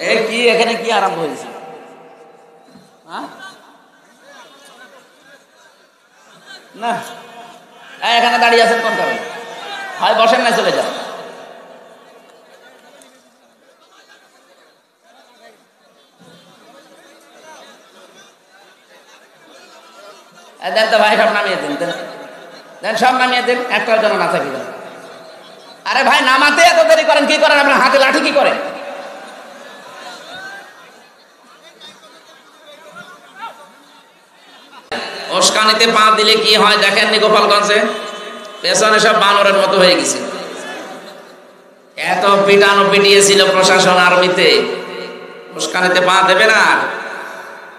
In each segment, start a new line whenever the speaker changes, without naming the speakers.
এই কি এখানে কি আরম্ভ হয়েছে? না এখানে দাঁড়িয়ে আছেন কোন কারণে? হয় বসেন না চলে যান। দেন তো ভাই, সব নামিয়ে দিন, দেন সব নামিয়ে দিন, একটার জন্য না থাকি। আরে ভাই নামাতে এত দেরি করেন, কি করেন আপনার হাতে লাঠি কি করেন? উস্কানিতে পা দিলে কি হয় দেখেননি গোপালগঞ্জে? পেছনে সব বানরের মতো হয়ে গেছে। এত পিটানো পিটিয়েছিল প্রশাসন আর্মিতে, উস্কানিতে পা দেবে না।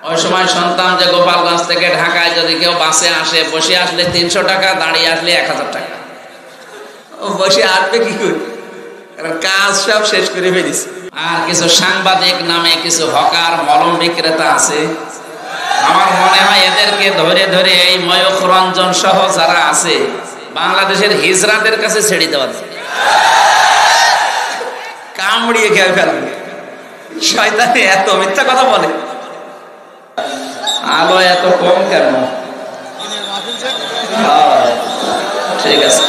ওই সময় শুনতাম যে গোপালগঞ্জ থেকে ঢাকায় যদি কেউ বাসে আসে, বসে আসলে 300 টাকা, দাঁড়িয়ে আসলে 1000 টাকা। ও বসে আসবে কি করে, কারণ কাজ সব শেষ করে ফেলিস। আর কিছু সাংবাদিক নামে কিছু হকার মলম বিক্রেতা আছে, আমার মনে হয় এদেরকে ধরে ধরে এই ময়ূখ রঞ্জন সহ যারা আছে বাংলাদেশের হিজড়াদের কাছে ছেড়ে দেওয়া যায়, কামড়িয়ে খেয়ে ফেলবে। শয়তানে এত মিথ্যা কথা বলে। আলো এত কম কেন? ঠিক আছে।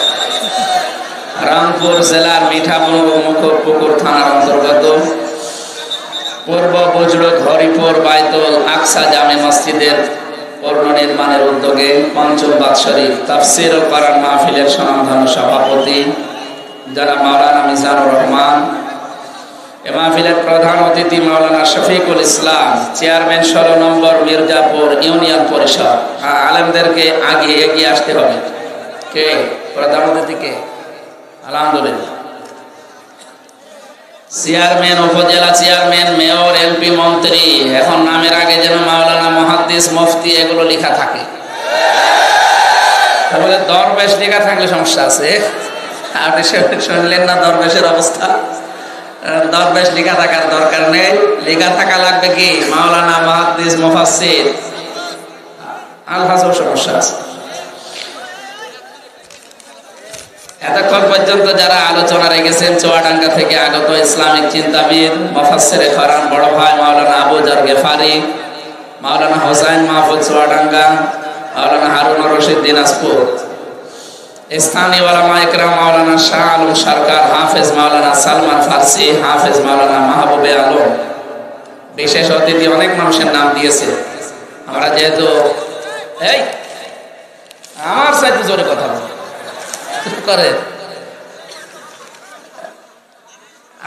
রামপুর জেলার মিঠাপুকুর থানার অন্তর্গত পূর্ব বজরত হরিপুর বাইতুল আকসা জামে মসজিদের পুনর্নির্মাণের উদ্যোগে পঞ্চম বাৎসরিক তাফসীর ও কোরআন মাহফিলের সমাধান সভাপতি যারা মাওলানা মিজানুর রহমান, এ মাহফিলের প্রধান অতিথি মাওলানা শফিকুল ইসলাম, চেয়ারম্যান 16 নম্বর মির্জাপুর ইউনিয়ন পরিষদ। আলেমদেরকে আগে এগিয়ে আসতে হবে। কে প্রধান অতিথি? কে? আলহামদুলিল্লাহ। চেয়ারম্যান, উপজেলা চেয়ারম্যান, মেয়র, এমপি, মন্ত্রী, এখন নামের আগে যেন মাওলানা, মুহাদ্দিস, মুফতি এগুলো লেখা থাকে। তাহলে দরবেশ লেখা থাকলে সমস্যা আছে। আপনি শুনলেন না দরবেশের অবস্থা? দরবেশ লেখা থাকার দরকার নেই, লেখা থাকা লাগবে কি মাওলানা, মুহাদ্দিস, মুফাসসির। আলহাজও সমস্যা আছে। এতক্ষণ পর্যন্ত যারা আলোচনা রেখেছেন চুয়াডাঙ্গা থেকে আগত ইসলামিক চিন্তাবিদ, মুফাসসিরে কোরআন বড় ভাই মাওলানা আবু জার গেফারি, মাওলানা হোসাইন মাহফুজ চুয়াডাঙ্গা, মাওলানা হারুন রশিদ দিনাজপুর, স্থানীয় উলামা ইকরাম মাওলানা শাহ আলম সরকার, হাফেজ মাওলানা সালমান ফারসি, হাফেজ মাওলানা মাহবুবে আলম। বিশেষ অতিথি অনেক মানুষের নাম দিয়েছে। আমরা যেহেতু এই আমার সাথে জোরে কথা করে,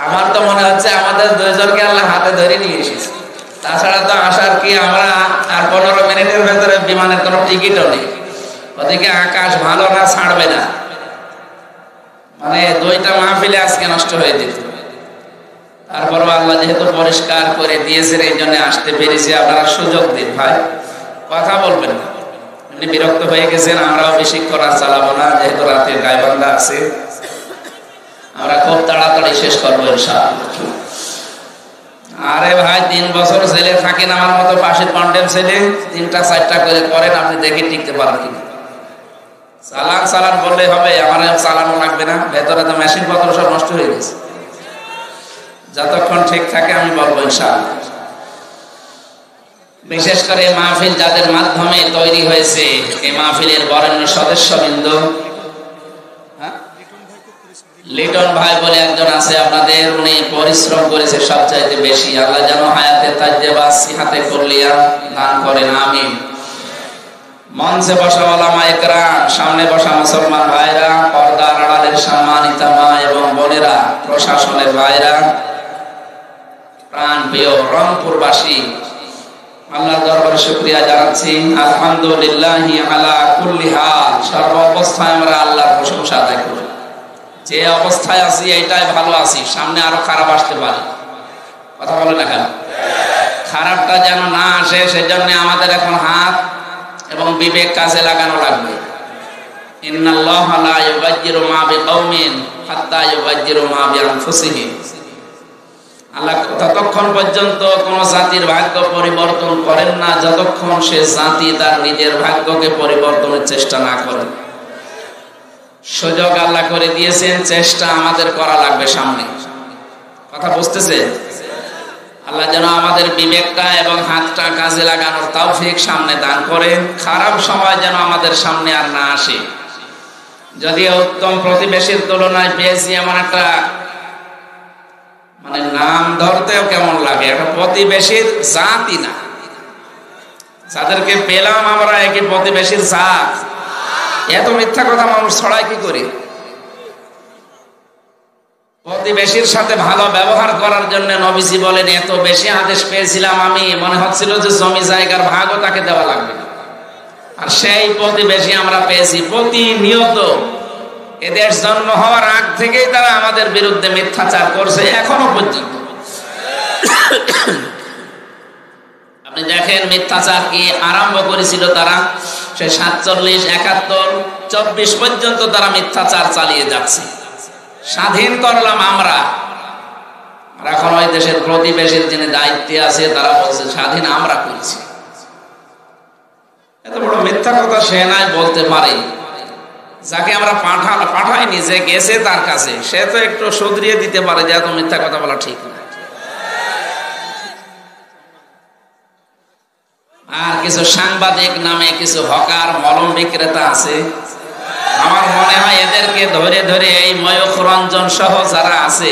আমার তো মনে হচ্ছে আমাদের 2 জনকে আল্লাহ হাতে ধরে নিয়ে এসেছে। তাছাড়া তো আসার কি আমরা আর 15 মিনিটের ভেতরে বিমানের কোনো টিকিটও নেই। ওদিকে আকাশ ভালো না, ছাড়বে না। মানে 2টা মাহফিলে আজকে নষ্ট হয়ে যেত। তারপরও আল্লাহ যেহেতু পরিষ্কার করে দিয়েছেন এই জন্য আসতে পেরেছি। আপনারা সুযোগ দিন ভাই, কথা বলবেন না। এমনি বিরক্ত হয়ে গেছেন, আমরাও বেশি করা চালাবো না, যেহেতু রাতের গায়বান্ধা আছে। আমরা খুব তাড়াতাড়ি শেষ করবো ইনশাআল্লাহ। আরে ভাই 3 বছর ছেলে থাকেন আমার মতো পাশের কন্ডেম ছেলে, 3টা 4টা করে করেন, আপনি দেখে টিকতে পারেন কিনা। চালান বললে হবে, আমার চালানো লাগবে না। ভেতরে তো মেশিন পত্র সব নষ্ট হয়ে গেছে। যতক্ষণ ঠিক থাকে আমি বলবো ইনশাআল্লাহ। বিশেষ করে মাহফিল যাদের মাধ্যমে তৈরি হয়েছে, এই মাহফিলের বরেণ্য সদস্যবৃন্দ, লিটন ভাই বলে একজন আছে আপনাদের, উনি পরিশ্রম করেছে সবচাইতে বেশি। আল্লাহ যেন হায়াতে তাজ্জেবা সিহাতে কুল্লিয়া দান করেন, আমিন। মঞ্চে বসা উলামা ইকরাম, সামনে বসা মুসলমান ভাইরা, পর্দার আড়ালের সম্মানিত মা এবং বোনেরা, প্রশাসনের ভাইরা, প্রাণ প্রিয় রংপুরবাসী, আল্লাহর দরবারে শুকরিয়া জানাচ্ছি। আলহামদুলিল্লাহি আলা কুল্লি হাল, সর্ব অবস্থায় আমরা আল্লাহর প্রশংসা আদায় করি। যে অবস্থায় আছি এটাই ভালো আছি, সামনে আরো খারাপ আসতে পারে। কথা বলে না কেন? খারাপটা যেন না আসে সেজন্য আমাদের এখন হাত এবং বিবেক কাজে লাগানো লাগবে। ইন্নাল্লাহা লা ইউগাইয়িরু মা বিকাউমিন হাত্তা ইউগাইয়িরু মা বিআনফুসিহিম। আল্লাহ ততক্ষণ পর্যন্ত কোন জাতির ভাগ্য পরিবর্তন করেন না যতক্ষণ সে জাতি তার নিজের ভাগ্যকে পরিবর্তনের চেষ্টা না করে। সুযোগ আল্লাহ করে দিয়েছেন, চেষ্টা আমাদের করা লাগবে সামনে। কথা বুঝতেছে? আল্লাহ যেন আমাদের বিবেকটা এবং হাতটা কাজে লাগানোর তৌফিক সামনে দান করেন। খারাপ সময় যেন আমাদের সামনে আর না আসে। যদিও উত্তম প্রতিবেশীর তুলনায় পেয়েছি এমন একটা মানে নাম ধরতেও কেমন লাগে, একটা প্রতিবেশীর জাতই না। যাদেরকে পেলাম আমরা একই প্রতিবেশীর জাত। এত মিথ্যা কথা মানুষ ছড়ায় কি করে? প্রতিবেশীর সাথে ভালো ব্যবহার করার জন্য নবীজি বলেন, এত বেশি আদেশ পেয়েছিলাম আমি, মনে হচ্ছিল যে জমি জায়গার ভাগও তাকে দেওয়া লাগবে। আর সেই প্রতিবেশী আমরা পেয়েছি প্রতিনিয়ত। এদের জন্ম হওয়ার আগ থেকেই তারা আমাদের বিরুদ্ধে মিথ্যাচার করছে এখনো পর্যন্ত। আপনি দেখেন মিথ্যাচার কি আরম্ভ করেছিল তারা, সে 47, 71, 24 পর্যন্ত তারা মিথ্যাচার চালিয়ে যাচ্ছে। স্বাধীন করলাম আমরা, আর এখন ওই দেশের প্রতিবেশীর যিনি দায়িত্বে আছে তারা বলছে স্বাধীন আমরা করেছি। এত বড় মিথ্যা কথা সে নাই বলতে পারে। যাকে আমরা পাঠাইনি, যে গেছে তার কাছে, সে তো একটু শুধরিয়ে দিতে পারে যে এত মিথ্যা কথা বলা ঠিক না। আর কিছু সাংবাদিক নামে কিছু হকার মলম বিক্রেতা আছে, আমার মনে হয় এদেরকে ধরে ধরে এই ময়ূখ রঞ্জন সহ যারা আছে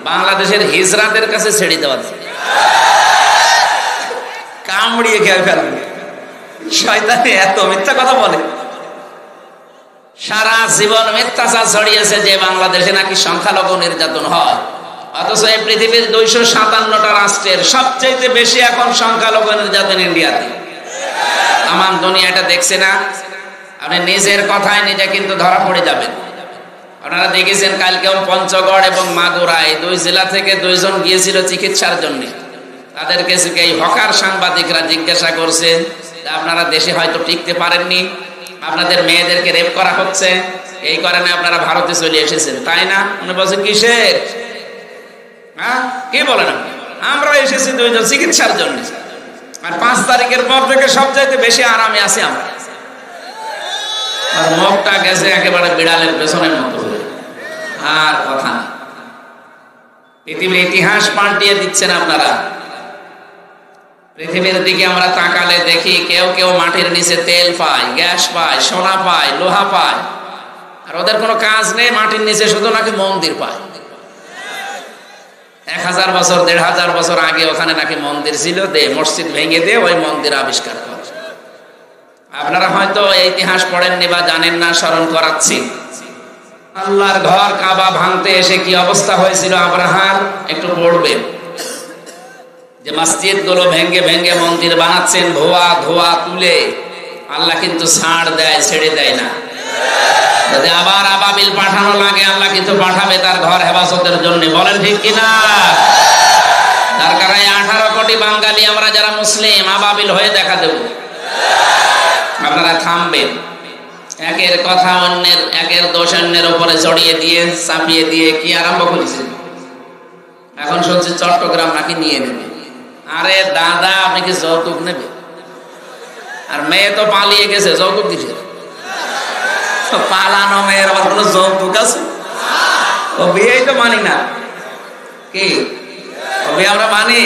বাংলাদেশের হিজড়াদের কাছে ছেড়ে দেওয়া যায়, কামড়িয়ে খেয়ে ফেলবে। শয়তানে এত মিথ্যা কথা বলে, সারা জীবন মিথ্যাচার ছড়িয়েছে যে বাংলাদেশে নাকি সংখ্যালঘু নির্যাতন হয়, অথচ এই পৃথিবীর 257টা রাষ্ট্রের সবচেয়ে বেশি এখন সংখ্যালঘু নির্যাতন ইন্ডিয়াতে। আমার দুনিয়া এটা দেখছে না। আপনি নিজের কথায় নিজে কিন্তু ধরা পড়ে যাবেন। আপনারা দেখেছেন কালকেও পঞ্চগড় এবং মাগুরা এই 2 জেলা থেকে 2 জন গিয়েছিল চিকিৎসার জন্য। তাদেরকে এই হকার সাংবাদিকরা জিজ্ঞাসা করছে আপনারা দেশে হয়তো টিকতে পারেননি, আপনাদের মেয়েদেরকে রেপ করা হচ্ছে, এই কারণে আপনারা ভারতে চলে এসেছেন, তাই না? উনি বলছে কিসের, হ্যাঁ কি বলেন আপনি? আমরা এসেছি 2 জন চিকিৎসার জন্য, আর 5 তারিখের পর থেকে সবচাইতে বেশি আরামে আছি আমরা। আর মুখটা গেছে একেবারে বিড়ালের পেছনের মতো, আর কথা নেই। পৃথিবীর ইতিহাস পাল্টিয়ে দিচ্ছেন আপনারা। পৃথিবীর দিকে আমরা তাকালে দেখি কেউ কেউ মাটির নিচে তেল পায়, গ্যাস পায়, সোনা পায়, লোহা পায়, আর ওদের কোনো কাজ নেই। মাটির নিচে শুধু নাকি মন্দির পায়। 1000 বছর 1500 বছর আগে ওখানে নাকি মন্দির ছিল, মসজিদ ভেঙে দিয়ে ওই মন্দির আবিষ্কার করে। আপনারা হয়তো ইতিহাস পড়েননি বা জানেন না, স্মরণ করাচ্ছি। আল্লাহর ঘর কাবা ভাঙতে এসে কি অবস্থা হয়েছিল আব্রাহার, একটু পড়বেন। যে মসজিদ গুলো ভেঙ্গে ভেঙ্গে মন্দির বানাচ্ছেন ধোয়া ধোয়া তুলে, আল্লাহ কিন্তু ছাড় দেয়, ছেড়ে দেয় না। যদি আবার আবাবিল পাঠানো লাগে আল্লাহ কিন্তু পাঠাবে তার ঘর হেফাজতের জন্য। বলেন ঠিক কিনা? তার কারণে 18 কোটি বাঙালি আমরা যারা মুসলিম আবাবিল হয়ে দেখা দেব। আপনারা থামবেন, একের কথা অন্যের, একের দোষ অন্যের উপরে চড়িয়ে দিয়ে চাপিয়ে দিয়ে কি আরম্ভ করেছে। এখন শুনছি চট্টগ্রাম নাকি নিয়ে নেবে। আরে দাদা, আপনি কি যৌতুক নেবে? আর মেয়ে তো পালিয়ে গেছে, যৌতুক দিছে। পালানো মেয়ের আবার কোনো যৌতুক আছে? ও বিয়েই তো মানি না। কি ও বিয়ে আমরা মানি?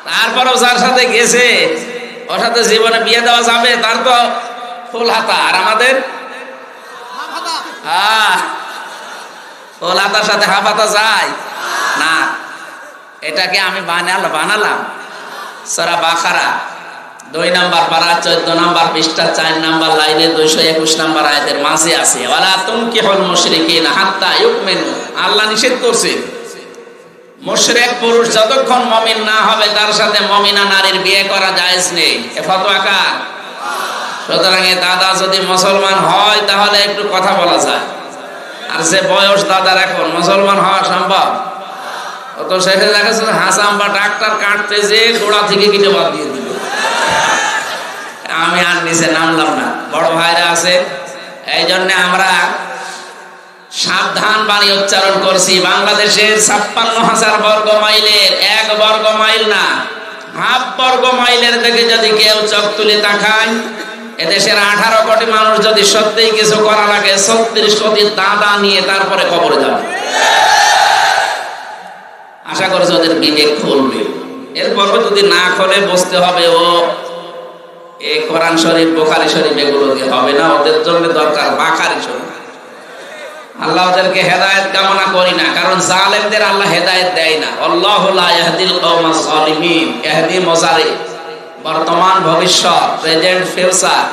তারপরও যার সাথে গেছে ওর সাথে জীবনে বিয়ে দেওয়া যাবে? তার তো ফুল হাতা, আর আমাদের ফুল হাতার সাথে হাফ হাতা যায় না। এটাকে আমি বানালাম। সূরা বাকারা 2 নম্বর পারা 14 নম্বর পৃষ্ঠা 4 নম্বর লাইনে 221 নম্বর আয়াতের মাঝে আছে ওয়ালা তুনকিহুল মুশরিকিনা হাত্তা ইউমিনু। আল্লাহ নিষেধ করছে মুশরিক পুরুষ যতক্ষণ মুমিন না হবে তার সাথে মুমিনা নারীর বিয়ে করা জায়েজ নেই। এ ফতোয়া কার? সুতরাং দাদা যদি মুসলমান হয় তাহলে একটু কথা বলা যায়। আর যে বয়স দাদার এখন মুসলমান হওয়া সম্ভব? ও তো শেখে দেখেছে হাসাম বা ডাক্তার কাটতে যে গোড়া থেকে কেটে বাদ দিয়ে দিল। আমি আর নিচে নামলাম না, বড় ভাইরা আছে, এই জন্য আমরা সাবধান বাণী উচ্চারণ করছি। বাংলাদেশের 56,000 বর্গ মাইলের 1 বর্গ মাইল না, হাফ বর্গ মাইলের দিকে যদি কেউ চোখ তুলে তাকায়, এদেশের 18 কোটি মানুষ যদি সত্যিই কিছু করা লাগে 36 কোটি দাদা নিয়ে তারপরে কবরে যাবে। আশা করছে ওদের বিবেক খুলবে। এরপর যদি না খোলে বুঝতে হবে ও এই কোরআন শরীফ বুখারী শরীফ এগুলো দিয়ে হবে না, ওদের জন্য দরকার বাখারী শরীফ। আল্লাহ ওদেরকে হেদায়েত কামনা করি না, কারণ জালেমদের আল্লাহ হেদায়েত দেয় না। আল্লাহু লা ইয়াহদিল কওমাজ জালিমিন, ইহদি মুজারি, বর্তমান ভবিষ্যৎ, প্রেজেন্ট ফিউচার।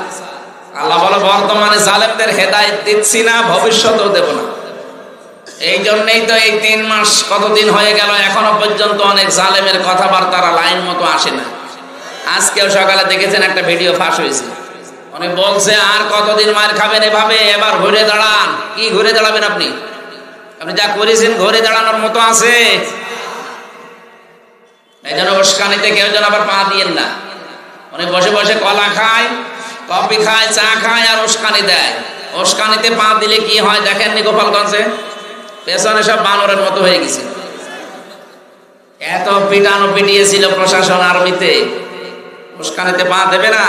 আল্লাহ বলে বর্তমানে জালেমদের হেদায়েত দিচ্ছি না, ভবিষ্যতেও দেব না। এই জন্যই তো এই 3 মাস কতদিন হয়ে গেল এখনো পর্যন্ত অনেক জালেমের কথাবার্তারা লাইন মতো আসে না। আজকেও সকালে দেখেছেন একটা ভিডিও ফাঁস হয়েছে, অনেক বলছে আর কতদিন মার খাবেন এভাবে, এবার ঘুরে দাঁড়ান। কি ঘুরে দাঁড়াবেন আপনি? আপনি যা করেছেন ঘুরে দাঁড়ানোর মতো আছে? এই জন্য উস্কানিতে কেউ যেন আবার পা দিয়েন না। অনেক বসে বসে কলা খায়, কফি খায়, চা খায় আর উস্কানি দেয়। উস্কানিতে পা দিলে কি হয় দেখেননি গোপালগঞ্জে? পেছনে সব বানরের মতো হয়ে গেছে। এত পিটানো পিটিয়েছিল প্রশাসন আর্মিতে, উস্কানিতে পা দেবে না।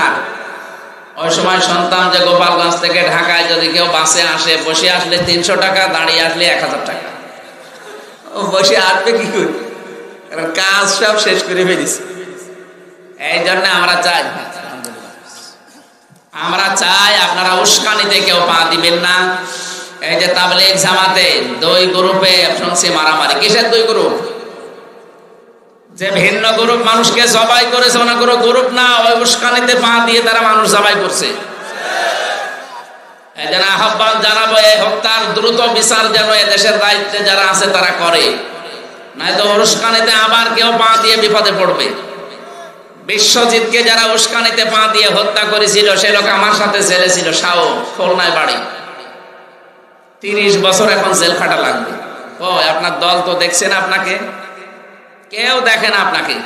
ওই সময় শুনতাম যে গোপালগঞ্জ থেকে ঢাকায় যদি কেউ বাসে আসে, বসে আসলে 300 টাকা, দাঁড়িয়ে আসলে 1000 টাকা। ও বসে আসবে কি করে? কারণ কাজ সব শেষ করে ফেলিস। এই জন্য আমরা চাই আপনারা উস্কানিতে কেউ পা দিবেন না। এই যে তাবলীগ জামাতে 2 গ্রুপে শুনছি মারামারি। কিসের 2 গ্রুপ? যে ভিন্ন গ্রুপ মানুষকে জবাই করেছে, ওনা কোনো গ্রুপ না, ওই উস্কানিতে পা দিয়ে তারা মানুষ জবাই করছে। এই জন্য আহ্বান জানাবো এই হত্যার দ্রুত বিচার যেন এই দেশের দায়িত্বে যারা আছে তারা করে, নয়তো উস্কানিতে আবার কেউ পা দিয়ে বিপদে পড়বে। বিশ্বজিৎকে যারা উস্কানিতে পা দিয়ে হত্যা করেছিল সে লোক আমার সাথে জেলে ছিল, শাও খুলনায় বাড়ি। 30 বছর এখন জেল খাটা লাগবে। ও আপনার দল তো দেখছেন, আপনাকে কেউ দেখে না। আপনাকে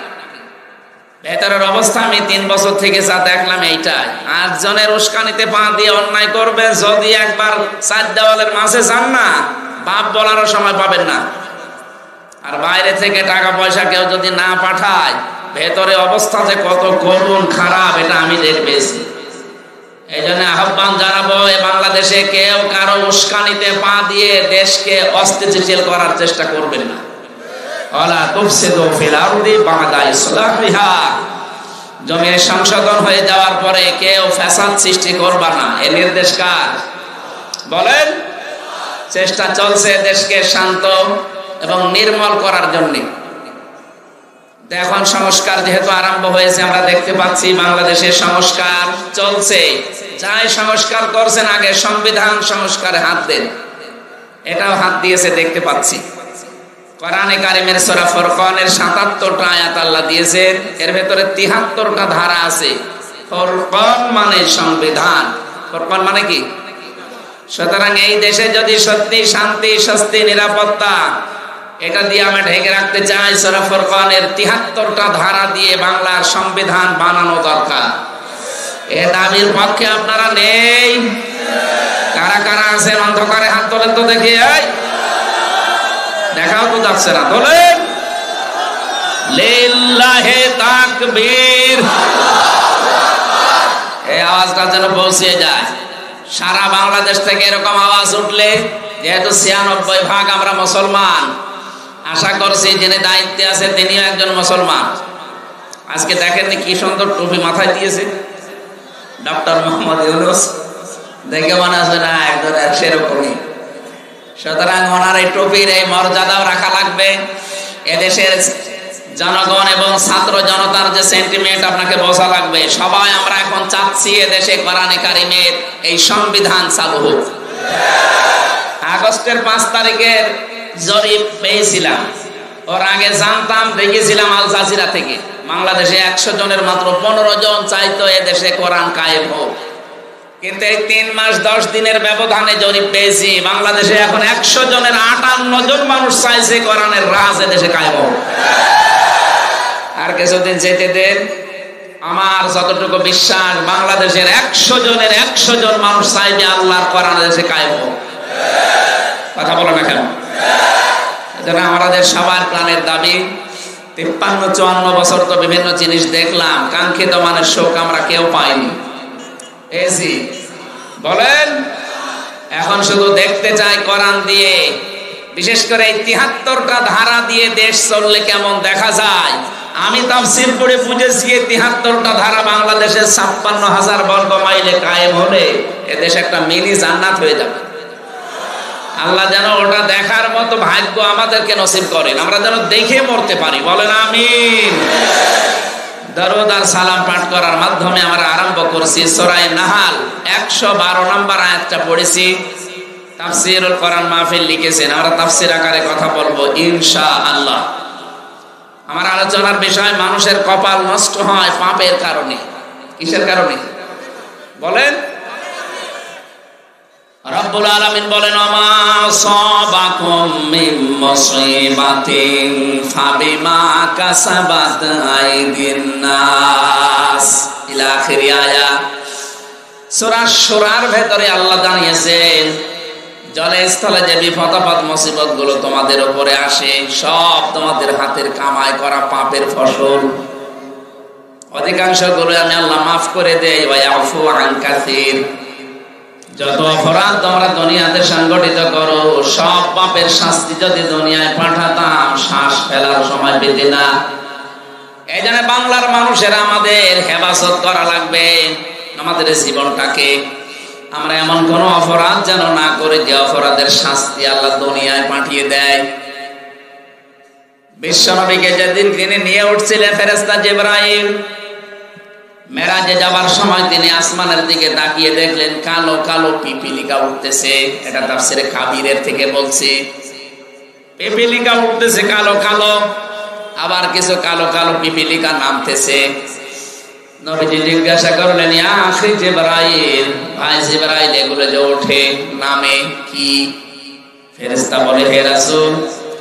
ভেতরের অবস্থা আমি 3 বছর থেকে যা দেখলাম এইটাই। 8 জনের উস্কানিতে পা দিয়ে অন্যায় করবে, যদি একবার 4 দেওয়ালের মাঝে যান না, বাপ বলারও সময় পাবেন না। আর বাইরে থেকে টাকা পয়সা কেউ যদি না পাঠায়, ভেতরে অবস্থা যে কত করুণ খারাপ এটা আমি দেখেছি। এই জন্য আহ্বান জানাবো এই বাংলাদেশে কেউ কারো উস্কানিতে পা দিয়ে দেশকে অস্থিতিশীল করার চেষ্টা করবেন না। ওয়ালা তুফসিদু ফিল আরদি বা'দা ইসলাহিহা, জমির সংশোধন হয়ে যাওয়ার পরে কেউ ফ্যাসাদ সৃষ্টি করবে না। এই নির্দেশ কার? বলেন। চেষ্টা চলছে দেশকে শান্ত এবং নির্মল করার জন্য। এখন সংস্কার যেহেতু আরম্ভ হয়েছে, আমরা দেখতে পাচ্ছি বাংলাদেশের সংস্কার চলছে। যাই সংস্কার করছেন আগে সংবিধান সংস্কারে হাত দেন, এটাও হাত দিয়েছে দেখতে পাচ্ছি। কোরআনে কারিমের সূরা ফুরকানের 77টা আয়াত আল্লাহ দিয়েছেন, এর ভেতরে 73টা ধারা আছে। ফুরকান মানে সংবিধান, ফুরকান মানে কি? সুতরাং এই দেশে যদি সত্যি শান্তি, স্বস্তি, নিরাপত্তা এটা দিয়ে আমরা ঢেকে রাখতে চাই, সূরা ফুরকানের 73টা ধারা দিয়ে বাংলার সংবিধান বানানো দরকার। এ দাবির পক্ষে আপনারা নেই? কারা কারা আছেন অন্ধকারে হাত তোলেন তো দেখি। দেখাও তো যাচ্ছে না, তোলেন। লিল্লাহি তাকবীর। এই আওয়াজটা যেন পৌঁছে যায় সারা বাংলাদেশ থেকে। এরকম আওয়াজ উঠলে, যেহেতু 96% আমরা মুসলমান, আশা করছি যিনি দায়িত্বে আছে তিনিও একজন মুসলমান। আজকে দেখেননি কি সুন্দর টুপি মাথায় দিয়েছে ডক্টর মোহাম্মদ ইউনূস, দেখে মনে হচ্ছে না একজন সেরকমই। সুতরাং ওনার এই টুপির এই মর্যাদাও রাখা লাগবে। এদেশের জনগণ এবং ছাত্র জনতার যে সেন্টিমেন্ট আপনাকে বোঝা লাগবে। সবাই আমরা এখন চাচ্ছি এদেশে কোরআনে কারিমের এই সংবিধান চালু হোক। আগস্টের 5 তারিখের জরিপ পেয়েছিলাম, ওর আগে জানতাম, দেখেছিলাম আল জাজিরা থেকে। বাংলাদেশে 100 জনের মাত্র 15 জন চাইতো এদেশে কোরআন কায়েম হোক। কিন্তু এই 3 মাস 10 দিনের ব্যবধানে জরিপ পেয়েছি, বাংলাদেশে এখন 100 জনের 58 জন মানুষ চাইছে কোরআনের রাজ এদেশে কায়েম হোক। আর কিছুদিন যেতে দেন, আমার যতটুকু বিশ্বাস বাংলাদেশের 100 জনের 100 জন মানুষ চাইবে আল্লাহর কোরআন এদেশে কায়েম হোক। কথা বলো না কেন? এজন্য আমাদের সবার প্রাণের দাবি। 53-54 বছর তো বিভিন্ন জিনিস দেখলাম, কাঙ্ক্ষিত মানের শোক আমরা কেউ পাইনি। এসি বলেন, এখন শুধু দেখতে চাই কোরআন দিয়ে বিশেষ করে এই 73টা ধারা দিয়ে দেশ চললে কেমন দেখা যায়। আমি তাফসীর পড়ে বুঝেছি 73টা ধারা বাংলাদেশের 56,000 বর্গ মাইলে কায়েম হলে এদেশ একটা মিনি জান্নাত হয়ে যাবে। আল্লাহ যেন ওটা দেখার মতো ভাগ্য আমাদেরকে নসিব করেন, আমরা যেন দেখে মরতে পারি। বলেন আমিন। দরুদ আর সালাম পাঠ করার মাধ্যমে আমরা আরম্ভ করছি সূরা নাহাল 112 নম্বর আয়াতটা পড়েছি। তাফসীরুল কোরআন মাহফিল লিখেছেন, আমরা তাফসীর আকারে কথা বলবো ইনশাআল্লাহ। আমার আলোচনার বিষয় মানুষের কপাল নষ্ট হয় পাপের কারণে। কিসের কারণে বলেন? রব্বুল আলামিন বলেন আমা সাবাকুম মিন মুসিবাতিন ফাবিমা কাসাবাত আইদিন নাস ইলা আখির আয়াত। সূরা শুরার ভেতরে আল্লাহ জানিয়েছেন জলে স্থলে যে বিপদ আপদ মুসিবত গুলো তোমাদের উপরে আসে সব তোমাদের হাতের কামাই করা পাপের ফসল। অধিকাংশ গুলো আমি আল্লাহ মাফ করে দেই। ওয়া ইয়াফু আন কাসীর। যত অপরাধ তোমরা দুনিয়াতে সংগঠিত করো সব পাপের শাস্তি যদি দুনিয়ায় পাঠাতাম শ্বাস ফেলার সময় পেতে না। এই জন্য বাংলার মানুষেরা আমাদের হেফাজত করা লাগবে আমাদের জীবনটাকে। আমরা এমন কোন অপরাধ যেন না করে যে অপরাধের শাস্তি আল্লাহ দুনিয়ায় পাঠিয়ে দেয়। বিশ্বনবীকে যেদিন তিনি নিয়ে উঠছিলেন ফেরেশতা জিবরাইল, মেরাজে যাবার সময় তিনি আসমানের দিকে তাকিয়ে দেখলেন কালো কালো পিপিলিকা উঠতেছে। এটা তাফসীরে কাবীরের থেকে বলছে, পিপিলিকা উঠতেছে কালো কালো, আবার কিছু কালো কালো পিপিলিকা নামতেছে। নবীজি জিজ্ঞাসা করলেন ইয়া আখি জিবরাইল, ভাই জিবরাইল এগুলো যে ওঠে নামে কি? ফেরেশতা বলে হে রাসূল,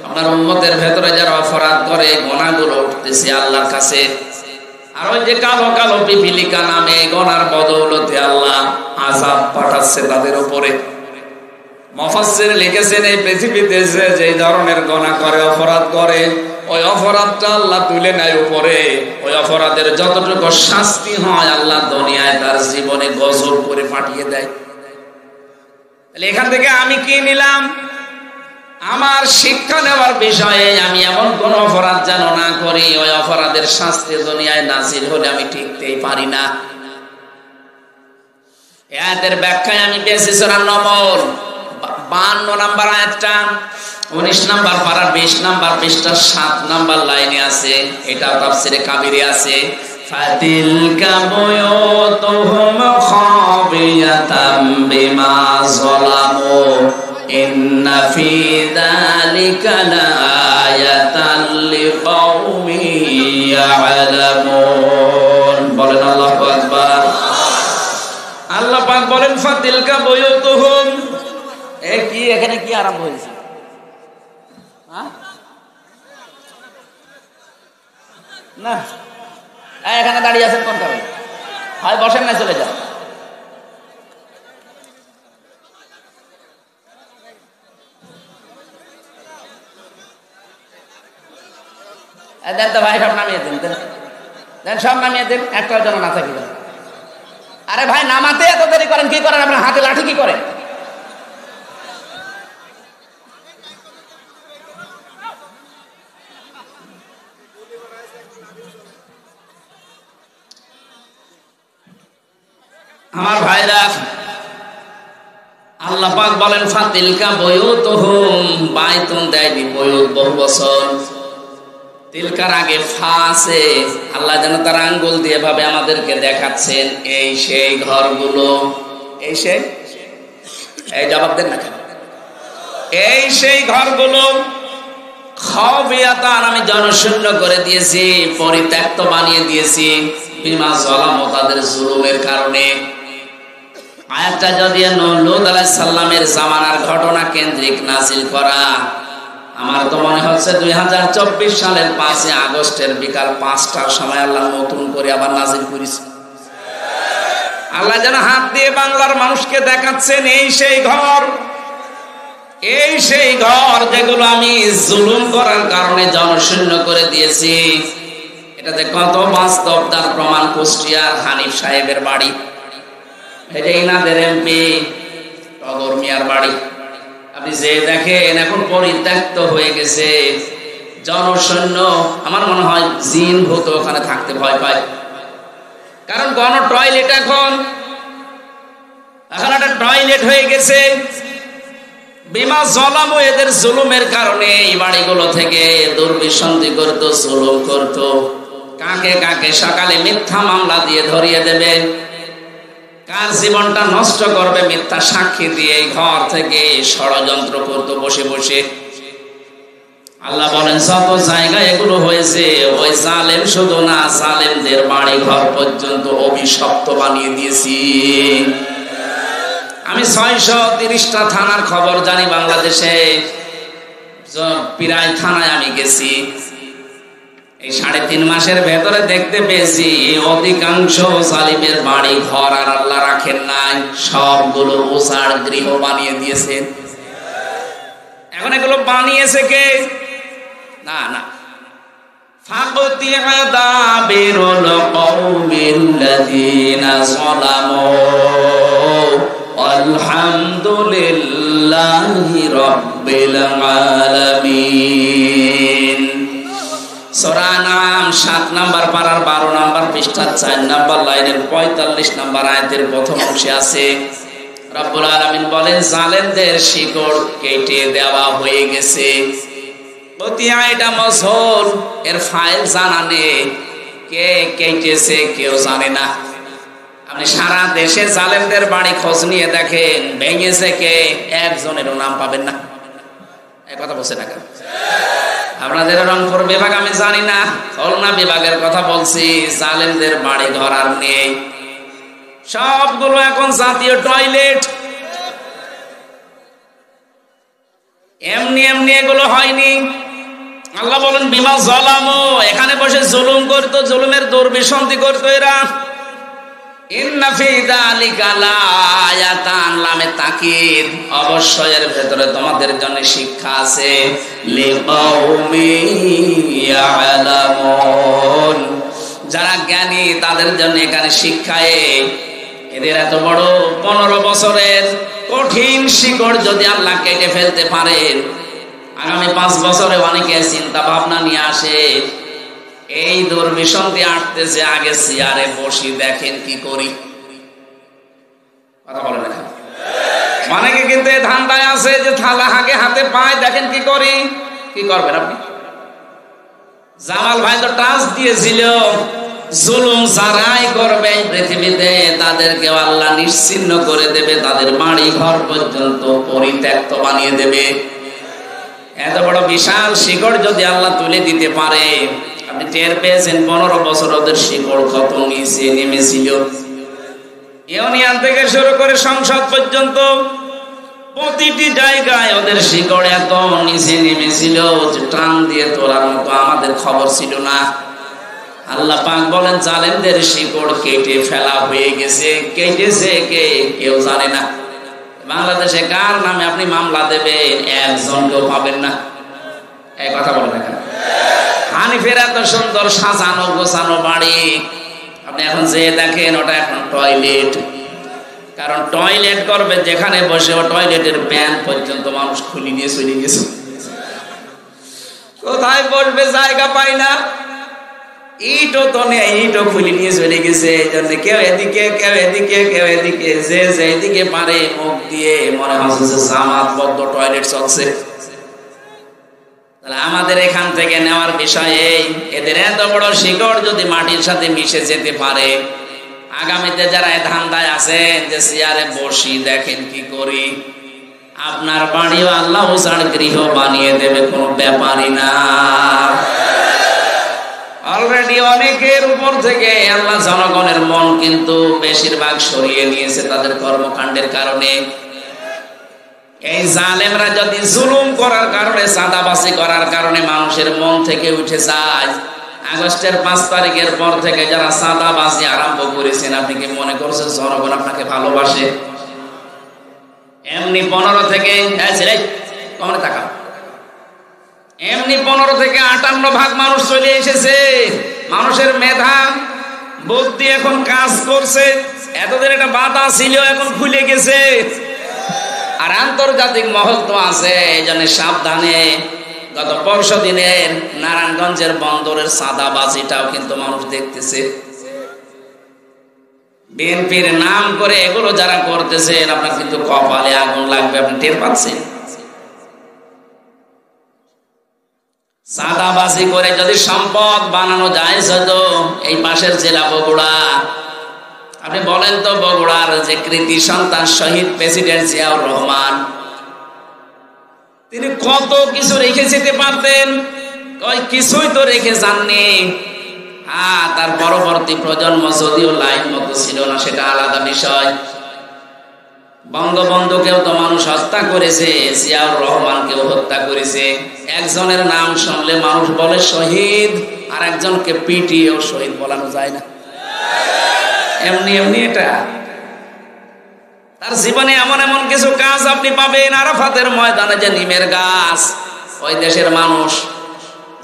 আপনার উম্মতের ভেতরে যারা অপরাধ করে গুনাহগুলো উঠতেছে আল্লাহর কাছে। আর ওই যে কালো কালো পিপিলিকা নামে গুনার বদৌলতে আল্লাহ আযাব পাঠাচ্ছে তাদের উপরে। মুফাসসির লিখেছেন এই পৃথিবীতে যে ধরনের গুনাহ করে অপরাধ করে ওই অপরাধটা আল্লাহ তুলে নেয় উপরে। ওই অপরাধের যতটুকু শাস্তি হয় আল্লাহ দুনিয়ায় তার জীবনে গজব করে পাঠিয়ে দেয়। তাহলে এখান থেকে আমি কি নিলাম? আমার শিক্ষা নেওয়ার বিষয়ে আমি এমন কোন অপরাধ যেন না করি ওই অপরাধের শাস্তি দুনিয়ায় নাজিল হলে আমি টিকতেই পারি না। এই আয়াতের ব্যাখ্যায় আমি পেয়েছি সূরা নমল 52 নম্বর আয়াতটা 19 নম্বর পারার 20 নম্বর পৃষ্ঠার 7 নম্বর লাইনে আছে। এটা তাফসীরে কাবীরে আছে। ফাতিলকা বুয়ুতুহুম খাবিয়াতাম বিমা যালামু ইন্না ফি যালিকা লাআয়াতান লিকাওমিন ইয়ালামুন। বলেন আল্লাহু আকবার। আল্লাহ পাক বলেন ফাতিলকা বুয়ুতুহুম। কি এখানে কি আরম্ভ হয়েছে? না এখানে দাঁড়িয়ে আছেন কোন কারণে? হয় বসেন না চলে যান। দেন তো ভাই সব নামিয়ে দেন, দেন সব নামিয়ে দেন, একটার জন্য না থাকি। আরে ভাই নামাতে এত দেরি করেন কি করেন? আপনার হাতে লাঠি কি করেন? আমার ভাইরা আল্লাহ পাক বলেন ফাতিলকা বুয়ুতুহুম, বাইতুন দেয়নি বুয়ুত বহু বছর। তিলকার আগে ফা আছে। আল্লাহ যেন তার আঙ্গুল দিয়ে ভাবে আমাদেরকে দেখাচ্ছেন এই সেই ঘরগুলো। এই সেই এই জবাব দেন না কেন? এই সেই ঘরগুলো খাবিয়াতান আমি জনশূন্য করে দিয়েছি, পরিত্যক্ত বানিয়ে দিয়েছি বিমা যালামু তাদের জুলুমের কারণে। আয়াতটা যদি লূত আলাইহিস সালামের জামানার ঘটনা কেন্দ্রিক নাযিল করা, আমার তো মনে হচ্ছে 2024 সালের 5 আগস্টের বিকাল 5টার সময় আল্লাহ নতুন করে আবার নাযিল করেছে। আল্লাহ যেন হাত দিয়ে বাংলার মানুষকে দেখাচ্ছেন এই সেই ঘর, এই সেই ঘর যেগুলো আমি জুলুম করার কারণে জনশূন্য করে দিয়েছি। এটাতে কত বাস্তব তার প্রমাণ কুষ্টিয়ার হানিফ সাহেবের বাড়ি, এটা ইনাদের এমপি টগর মিয়ার বাড়ি। আপনি যে দেখেন এখন পরিত্যক্ত হয়ে গেছে, জনশূন্য। আমার মনে হয় জিন ভূত ওখানে থাকতে ভয় পায়, কারণ গণ টয়লেট এখন একটা টয়লেট হয়ে গেছে। বিমা জলাম, এদের জুলুমের কারণে এই বাড়িগুলো থেকে দুর্বিসন্ধি করত, জুলুম করত। কাকে কাকে সকালে মিথ্যা মামলা দিয়ে ধরিয়ে দেবে, কার জীবনটা নষ্ট করবে মিথ্যা সাক্ষী দিয়ে ঘর থেকে ষড়যন্ত্র করত বসে বসে। আল্লাহ বলেন যত জায়গায় এগুলো হয়েছে, ওই জালেম শুধু না, জালেমদের বাড়ি ঘর পর্যন্ত অভিশপ্ত বানিয়ে দিয়েছি। আমি 630টা থানার খবর জানি বাংলাদেশে, প্রায় থানায় আমি গেছি। এই 3.5 মাসের ভেতরে দেখতে পেয়েছি অধিকাংশ জালিমের বাড়ি ঘর আর আল্লাহ রাখেন নাই, সবগুলো উজাড় গৃহ বানিয়ে দিয়েছেন। এখন এগুলো বানিয়েছে কে? না না, ফাকতিআ দাবিরুল কওমিল্লাযীনা যালামু আলহামদুলিল্লাহি রাব্বিল আলামিন। সূরা নাম 7 নম্বর পারার 12 নম্বর পৃষ্ঠার 4 নম্বর লাইনের 45 নম্বর আয়াতের প্রথম অংশে আছে রব্বুল আলামিন বলেন, জালেমদের শিকড় কেটে দেওয়া হয়ে গেছে। কতিয়া এটা মজহুল, এর ফাইল জানা নেই, কে কেটেছে কেউ জানে না। আপনি সারা দেশে জালেমদের বাড়ি খোঁজ নিয়ে দেখেন, ভেঙেছে কে, একজনেরও নাম পাবেন না। এই কথা বলছে না কেন? আপনাদের রংপুর বিভাগ আমি জানি না, খুলনা বিভাগের কথা বলছি, জালেমদের বাড়ি ঘর আর নেই, সবগুলো এখন জাতীয় টয়লেট। এমনি এমনি এগুলো হয়নি। আল্লাহ বলেন বিমা যালামু, এখানে বসে জুলুম করতো, জুলুমের দুর্বিসন্ধি করতো এরা। ইন্না ফি যালিকা লাআয়াতান, লামে তাকিদ, অবশ্যই এর ভেতরে তোমাদের জন্য শিক্ষা আছে। লিকাউমি ইয়ালামুন, যারা জ্ঞানী তাদের জন্য এখানে শিক্ষায়। এদের এত বড় 15 বছরের কঠিন শিকড় যদি আল্লাহ কেটে ফেলতে পারেন, আগামী 5 বছরে অনেকে চিন্তা ভাবনা নিয়ে আসে, এই দুর্বিসন্ধি আটতেছে, আগে চেয়ারে বসি দেখেন কি করি। কথা বলে না, অনেকে কিন্তু এই ধান্দায় আছে যে থালা আগে হাতে পায়, দেখেন কি করি। কি করবেন আপনি? জামাল ভাই তো টাচ দিয়েছিল, জুলুম যারাই করবে পৃথিবীতে তাদেরকে আল্লাহ নিশ্চিহ্ন করে দেবে, তাদের বাড়ি ঘর পর্যন্ত পরিত্যক্ত বানিয়ে দেবে। এত বড় বিশাল শিকড় যদি আল্লাহ তুলে দিতে পারে, আপনি টের পেয়েছেন 15 বছর ওদের শিকড় কত নিচে নেমেছিল। ইউনিয়ন থেকে শুরু করে সংসদ পর্যন্ত প্রতিটি জায়গায় ওদের শিকড় এত নিচে নেমেছিল যে টান দিয়ে তোলার মতো আমাদের খবর ছিল না। আল্লাহ পাক বলেন জালেমদের শিকড় কেটে ফেলা হয়ে গেছে। কেটেছে কে কেউ জানে না। বাংলাদেশে কার নামে আপনি মামলা দেবেন, একজনকেও পাবেন না। এই কথা বলেন না কেন? হানিফের এত সুন্দর সাজানো গোছানো বাড়ি, আপনি এখন যে দেখেন ওটা এখন টয়লেট। কারণ টয়লেট করবে যেখানে বসে, ও টয়লেটের প্যান পর্যন্ত মানুষ খুলে নিয়ে চলে গেছে। কোথায় বসবে জায়গা পায় না, ইটও তো নেই, ইটও খুলে নিয়ে চলে গেছে। এই জন্য কেউ এদিকে কেউ এদিকে কেউ এদিকে, যে যেদিকে পারে মুখ দিয়ে মনে হচ্ছে জামাতবদ্ধ টয়লেট চলছে। আমাদের এখান থেকে নেওয়ার বিষয়ে এদের এত বড় শিকড় যদি মাটির সাথে মিশে যেতে পারে, আগামীতে যারা এই ধান্দায় আছেন যে চেয়ারে বসি দেখেন কি করি, আপনার বাড়িও আল্লাহ উজাড় গৃহ বানিয়ে দেবে, কোনো ব্যাপারই না। অলরেডি অনেকের উপর থেকে আল্লাহ জনগণের মন কিন্তু বেশিরভাগ সরিয়ে নিয়েছে তাদের কর্মকাণ্ডের কারণে। এই জালেমরা যদি জুলুম করার কারণে, চাঁদাবাজি করার কারণে মানুষের মন থেকে উঠে যায়, আগস্টের 5 তারিখের পর থেকে যারা চাঁদাবাজি আরম্ভ করেছেন, আপনি কি মনে করছেন জনগণ আপনাকে ভালোবাসে? এমনি 15 থেকে এমনি 15 থেকে 58% মানুষ চলে এসেছে। মানুষের মেধা বুদ্ধি এখন কাজ করছে। এতদিন একটা বাধা ছিল, এখন খুলে গেছে। আর আন্তর্জাতিক মহল তো আছে, এই জন্য সাবধানে। গত 5 দিনের নারায়ণগঞ্জের বন্দরের সাদাবাজিটাও কিন্তু মানুষ দেখতেছে। বিএনপির নাম করে এগুলো যারা করতেছেন, আপনার কিন্তু কপালে আগুন লাগবে, আপনি টের পাচ্ছেন। সাদাবাজি করে যদি সম্পদ বানানো যায়, হয়তো এই পাশের জেলা বগুড়া, আপনি বলেন তো বগুড়ার যে কৃতি সন্তান শহীদ প্রেসিডেন্ট জিয়াউর রহমান, তিনি কত কিছু রেখে যেতে পারতেন, কিছুই তো রেখে যাননি। তার পরবর্তী প্রজন্ম যদিও লাইন মতো ছিল না, সেটা আলাদা বিষয়। বঙ্গবন্ধুকেও তো মানুষ হত্যা করেছে, জিয়াউর রহমানকেও হত্যা করেছে। একজনের নাম শুনলে মানুষ বলে শহীদ, আর একজনকে পিটিয়েও শহীদ বলানো যায় না। এমনি এমনি এটা তার জীবনে এমন এমন কিছু কাজ আপনি পাবেন। আরাফাতের ময়দানে যে নিমের গাছ, ওই দেশের মানুষ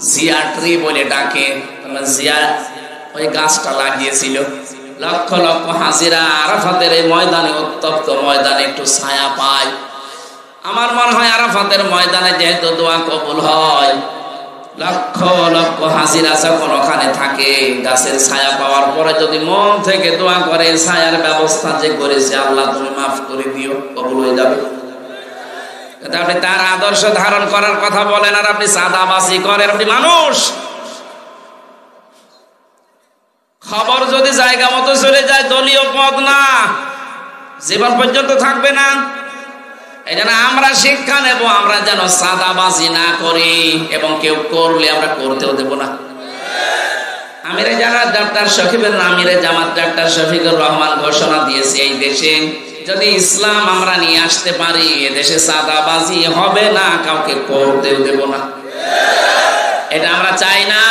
জিয়া ট্রি বলে ডাকে, জিয়া ওই গাছটা লাগিয়েছিল। লক্ষ লক্ষ হাজিরা আরাফাতের এই ময়দানে, উত্তপ্ত ময়দানে একটু ছায়া পায়। আমার মনে হয় আরাফাতের ময়দানে যেহেতু দোয়া কবুল হয়, লক্ষ লক্ষ হাজিরা যখন ওখানে থাকে, গাছের ছায়া পাওয়ার পরে যদি মন থেকে দোয়া করে, ছায়ার ব্যবস্থা যে করেছে আল্লাহ তুমি মাফ করে দিও, কবুল হয়ে যাবে। আপনি তার আদর্শ ধারণ করার কথা বলেন, আর আপনি সাদাবাজি করেন। আপনি মানুষ, খবর যদি জায়গা মতো চলে যায়, দলীয় পদ না, জীবন পর্যন্ত থাকবে না। এই জন্য আমরা শিক্ষা নেব, আমরা যেন সাদাবাজি না করি, এবং কেউ করলে আমরা করতেও দেব না। আমিরে জামাত ডাক্তার শফিকুর রহমান ঘোষণা দিয়েছে, এই দেশে যদি ইসলাম আমরা নিয়ে আসতে পারি, এদেশে সাদাবাজি হবে না, কাউকে করতেও দেব না। এটা আমরা চাই না।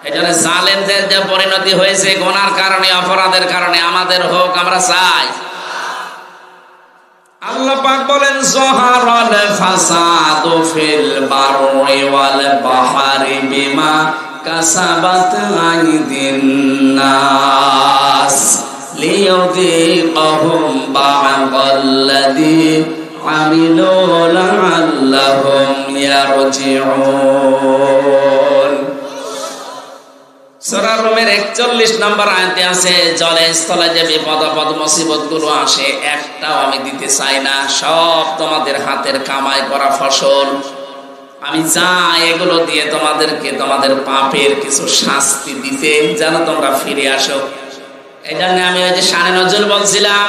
এই জন্য জালেমদের যে পরিণতি হয়েছে গুনার কারণে, অপরাধের কারণে, আমাদের হোক, আমরা চাই। আল্লাহ পাক বলেন যহারাল ফাসাদু ফিল বাররি ওয়াল বাহরি বিমা কাসাবাত আইদিন নাস লিয়ুযীকাহুম বা'দাল্লাযী আমিলু লা'আল্লাহুম ইয়ারজিউন। সূরা রুমের 41 নম্বর আয়াতে আছে, জলে স্থলে যে বিপদ আপদ মুসিবত গুলো আসে, একটাও আমি দিতে চাই না, সব তোমাদের হাতের কামাই করা ফসল। আমি চাই এগুলো দিয়ে তোমাদেরকে তোমাদের পাপের কিছু শাস্তি দিতে, যেন তোমরা ফিরে আসো। এই জন্য আমি ওই যে শানে নজরুল বলছিলাম,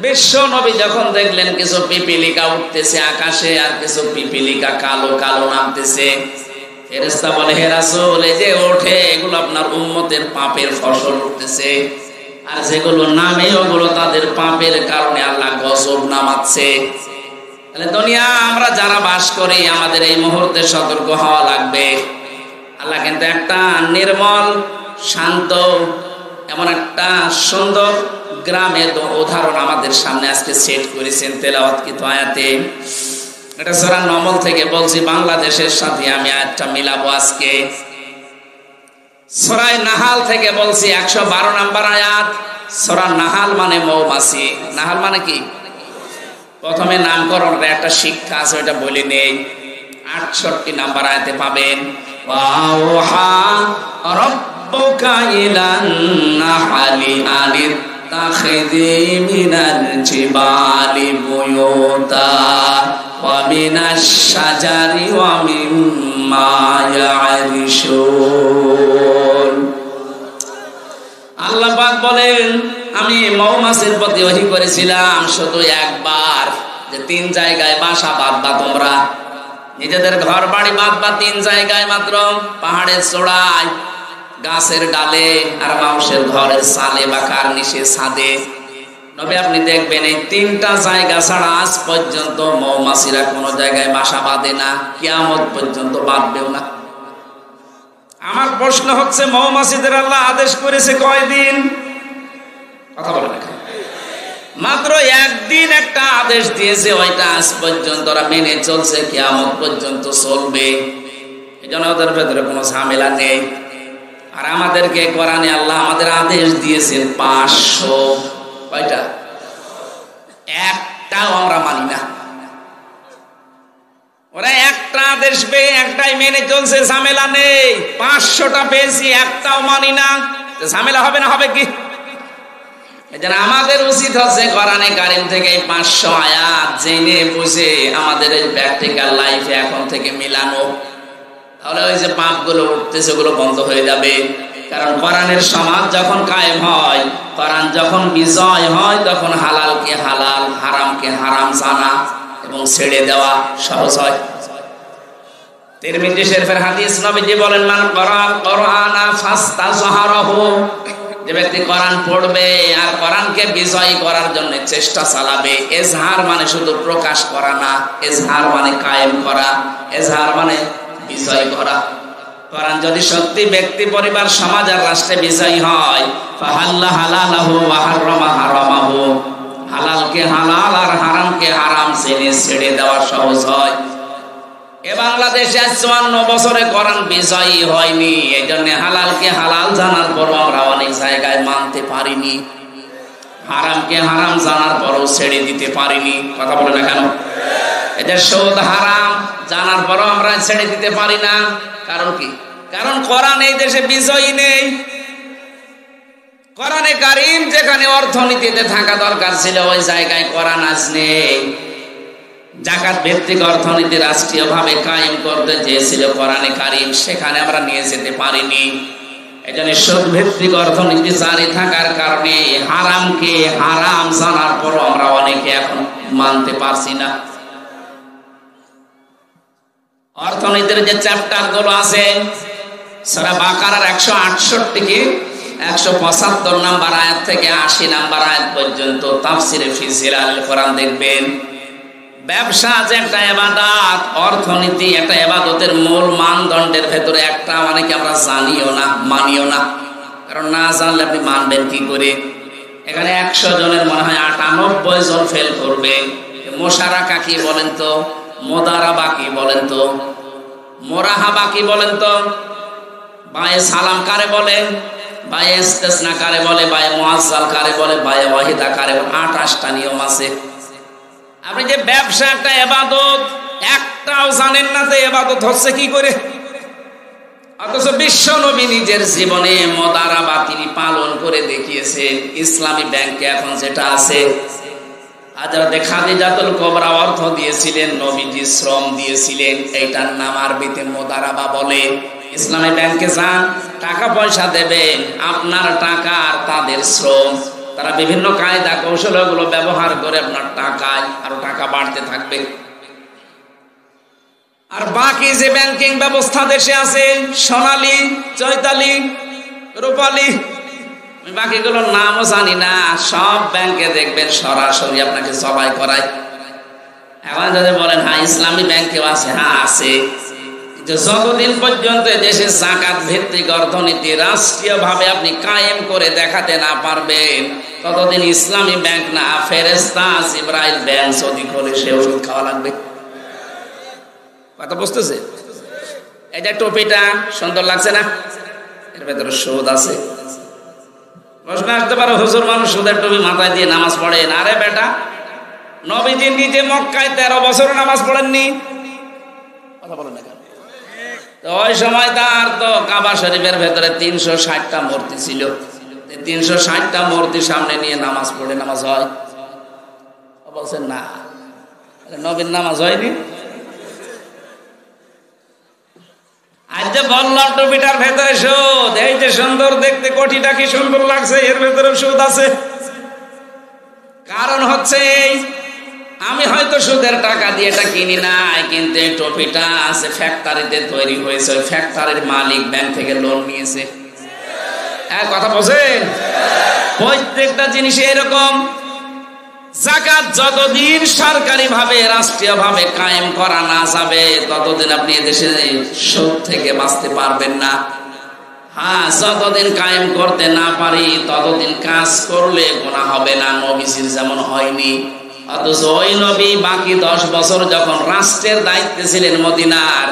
বিশ্ব নবী যখন দেখলেন কিছু পিপিলিকা উঠতেছে আকাশে, আর কিছু পিপিলিকা কালো কালো নামতেছে, ফেরেশতা বলে হে রাসূল, এই যে ওঠে এগুলো আপনার উম্মতের পাপের ফসল উঠতেছে, আর যেগুলো নামে ওগুলো তাদের পাপের কারণে আল্লাহ গজব নামাচ্ছে। তাহলে দুনিয়া আমরা যারা বাস করি, আমাদের এই মুহূর্তে সতর্ক হওয়া লাগবে। আল্লাহ কিন্তু একটা নির্মল শান্ত এমন একটা সুন্দর গ্রামের উদাহরণ আমাদের সামনে আজকে সেট করেছেন তেলাওয়াতকৃত আয়াতে। এটা সূরা নমল থেকে বলছি, বাংলাদেশের সাথে আমি আয়াতটা মিলাবো আজকে। সূরা নাহাল থেকে বলছি, 112 নম্বর আয়াত। সূরা নাহাল মানে মৌমাছি। নাহাল মানে কি? প্রথমে নামকরণের একটা শিক্ষা আছে, ওইটা বলে নেই। 68 নম্বর আয়াতে পাবেন, ওয়াওহা রাব্বুকা ইলান নাহলি আনিত্তাখিযি মিনাল জিবালি বুয়ুতা ওয়া মিনাশ শাজারি ওয়া মিম্মা ইয়া'রিশুন। আল্লাহ পাক বলেন, আমি মৌমাছির প্রতি ওহী করেছিলাম শুধু একবার, যে 3 জায়গায় বাসা বাঁধবা তোমরা, নিজেদের ঘর বাড়ি বাঁধবা 3 জায়গায় মাত্র, পাহাড়ের চূড়ায়, গাছের ডালে, আর মানুষের ঘরের ছালে বা কার্নিশে ছাদে। নবী আপনি দেখবেন এই 3টা জায়গা ছাড়া আজ পর্যন্ত মৌমাছিরা কোনো জায়গায় বাসা বাঁধে না, কিয়ামত পর্যন্ত বাঁধবেও না। আমার প্রশ্ন হচ্ছে, মৌমাছিদের আল্লাহ আদেশ করেছে কয়দিন? কথা বলে না, মাত্র একদিন একটা আদেশ দিয়েছে, ওইটা আজ পর্যন্ত ওরা মেনে চলছে, কিয়ামত পর্যন্ত চলবে। এই জন্য ওদের ভেতরে কোনো ঝামেলা নেই। আর আমাদেরকে কোরআনে আল্লাহ আমাদের আদেশ দিয়েছেন 500 কয়টা? একটাও আমরা মানি না। ওরা একটা আদেশ পেয়ে একটাই মেনে চলছে, ঝামেলা নেই। 500টা পেয়েছি, একটাও মানি না, ঝামেলা হবে না? হবে কি? এজন্য আমাদের উচিত হচ্ছে কোরআনে কারীম থেকে এই 500 আয়াত জেনে বুঝে আমাদের এই প্র্যাকটিক্যাল লাইফে এখন থেকে মিলানো। তাহলে ওই যে পাপগুলো উঠতেছে ওগুলো বন্ধ হয়ে যাবে। কারণ কোরআনের সমাজ যখন কায়েম হয়, কোরআন যখন বিজয় হয়, তখন হালালকে হালাল, হারামকে হারাম জানা এবং ছেড়ে দেওয়া সহজ হয়। তিরমিজি শরীফের হাদিস, নবীজি বলেন, মান করাল কোরআনা ফাস্তাজহারাহু, যে ব্যক্তি কোরআন পড়বে আর কোরআনকে বিজয় করার জন্য চেষ্টা চালাবে। এজহার মানে শুধু প্রকাশ করা না, এজহার মানে কায়েম করা, এজহার মানে বিজয় করা। কোরআন যদি সত্যি ব্যক্তি, পরিবার, সমাজ আর রাষ্ট্রে বিজয়ী হয়, ফাহাল্লা হালালাহু ওয়া হারামা হারামাহু, হালালকে হালাল আর হারামকে হারাম জেনে ছেড়ে দেওয়া সহজ হয়। এ বাংলাদেশে 54 বছরে কোরআন বিজয়ী হয়নি, এই জন্য হালালকে হালাল জানার পরও আমরা অনেক জায়গায় মানতে পারিনি, হারামকে হারাম জানার পরও ছেড়ে দিতে পারিনি। কথা বলে না কেন? এদের সুদ হারাম জানার পরও আমরা ছেড়ে দিতে পারি না। কারণ কি? কারণ কোরআন এই দেশে বিজয়ী নেই। কোরআনে কারীম যেখানে অর্থনীতিতে থাকা দরকার ছিল, ওই জায়গায় কোরআন আজ নেই। জাকাত ভিত্তিক অর্থনীতি রাষ্ট্রীয়ভাবে কায়েম করতে চেয়েছিল কোরআনে কারীম, সেখানে আমরা নিয়ে যেতে পারিনি। এজন্য সুদ ভিত্তিক অর্থনীতি জারি থাকার কারণে হারামকে হারাম জানার পরও আমরা অনেকে এখন মানতে পারছি না। অর্থনীতির যে চ্যাপ্টার গুলো আছে, সূরা বাকারার 168 কি 175 নম্বর আয়াত থেকে 80 নম্বর আয়াত পর্যন্ত তাফসিরে ফি জিলাল কোরআন দেখবেন। ব্যবসা যে একটা ইবাদত, অর্থনীতি একটা ইবাদতের মূল মানদণ্ডের ভেতরে একটা, অনেকে আমরা জানিও না, মানিও না। কারণ না জানলে আপনি মানবেন কি করে? এখানে 100 জনের মনে হয় 98 জন ফেল করবে। মোশারাকা কি বলেন তো? মোদারাবা কি বলেন তো? মোরাহাবা কি বলেন তো? বায়ে সালাম কারে বলে? বায়ে ইস্তিসনা কারে বলে? বায়ে মুআজ্জাল কারে বলে? বায়ে ওয়াহিদা কারে বলে? 28টা নিয়ম আছে। আপনি যে ব্যবসা একটা ইবাদত, একটাও জানেন না যে ইবাদত হচ্ছে কি করে। অথচ বিশ্ব নবী নিজের জীবনে মোদারাবা তিনি পালন করে দেখিয়েছেন। ইসলামী ব্যাংকে এখন যেটা আছে, হযরত খাদিজাতুল কুবরা অর্থ দিয়েছিলেন, নবীজি শ্রম দিয়েছিলেন। এইটার নাম আরবিতে মোদারাবা বলে। ইসলামী ব্যাংকে যান, টাকা পয়সা দেবেন, আপনার টাকা আর তাদের শ্রম, তারা বিভিন্ন কায়দা কৌশলগুলো ব্যবহার করে আপনার টাকায় আরো টাকা বাড়তে থাকবে। আর বাকি যে ব্যাংকিং ব্যবস্থা দেশে আছে, সোনালী, চৈতালি, রূপালী, বাকিগুলোর নামও জানি না, সব ব্যাংকে দেখবেন সরাসরি আপনাকে জবাই করায়। এখন যদি বলেন হ্যাঁ ইসলামী ব্যাংকেও আছে, হ্যাঁ আছে, যতদিন পর্যন্ত দেশে যাকাত ভিত্তিক অর্থনীতি রাষ্ট্রীয়ভাবে আপনি কায়েম করে দেখাতে না পারবেন, ততদিন ইসলামী ব্যাংক না, ফেরেশতা জিবরাইল ব্যাংক যদি করে সে ওষুধ খাওয়া লাগবে। কথা বুঝতেছে? এই যে টুপিটা সুন্দর লাগছে না, এর ভেতরে সুদ আছে। প্রশ্ন আসতে পারে, হুজুর মানুষ সুদের টুপি মাথায় দিয়ে নামাজ পড়েন। আরে বেটা, নবীজি নিজে মক্কায় 13 বছর নামাজ পড়েননি? কথা বলেন না কেন? ওই সময় তার তো কাবা শরীফের ভেতরে 360টা মূর্তি ছিল। 360টা মূর্তি সামনে নিয়ে নামাজ পড়ে নামাজ হয়? বলছেন না, নবীর নামাজ হয়নি। আজ যে বললাম টুপিটার ভেতরে সুদ, এই যে সুন্দর দেখতে, কোটিটা কি সুন্দর লাগছে, এর ভেতরে সুদ আছে। কারণ হচ্ছে এই, আমি হয়তো সুদের টাকা দিয়ে এটা কিনি নাই, কিন্তু এই টুপিটা আছে ফ্যাক্টরিতে তৈরি হয়েছে, ওই ফ্যাক্টরির মালিক ব্যাংক থেকে লোন নিয়েছে। হ্যাঁ, কথা বলছেন? প্রত্যেকটা জিনিস এরকম। যাকাত যতদিন সরকারি ভাবে, রাষ্ট্রীয় ভাবে কায়েম করা না যাবে, ততদিন আপনি এদেশে সুদ থেকে বাঁচতে পারবেন না। হ্যাঁ, যতদিন কায়েম করতে না পারি ততদিন কাজ করলে গুনাহ হবে না, নবীজির যেমন হয়নি। অথচ ওই নবী বাকি 10 বছর যখন রাষ্ট্রের দায়িত্বে ছিলেন মদিনার,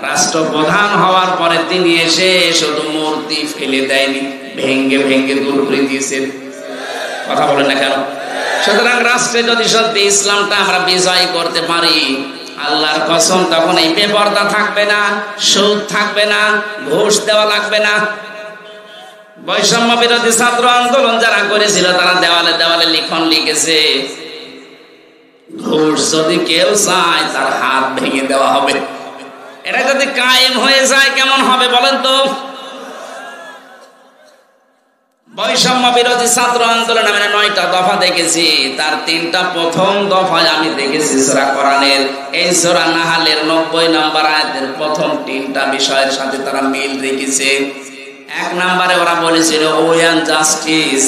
রাষ্ট্রপ্রধান হওয়ার পরে তিনি এসে শুধু মূর্তি ফেলে দেয়নি, ভেঙ্গে ভেঙ্গে দূর করে দিয়েছেন। কথা বলেন না কেন? সুতরাং রাষ্ট্রে যদি সত্যি ইসলামটা আমরা বিজয় করতে পারি, আল্লাহর কসম তখন এই বেপরদা থাকবে না, সুদ থাকবে না, ঘুষ দেওয়া লাগবে না। বৈষম্য বিরোধী ছাত্র আন্দোলন যারা করেছিল তারা দেওয়ালে দেওয়ালে লিখন লিখেছে, ঘুষ যদি কেউ চায় তার হাত ভেঙে দেওয়া হবে। এটা যদি কায়েম হয়ে যায় কেমন হবে বলেন তো? বৈষম্য বিরোধী ছাত্র আন্দোলন আমি 9টা দফা দেখেছি, তার 3টা প্রথম দফায় আমি দেখেছি সূরা কোরআনের এই সূরা নাহালের 90 নম্বর আয়াতের প্রথম 3টা বিষয়ের সাথে তারা মিল রেখেছে। 1 নম্বরে ওরা বলেছিল ওয়ান জাস্টিস,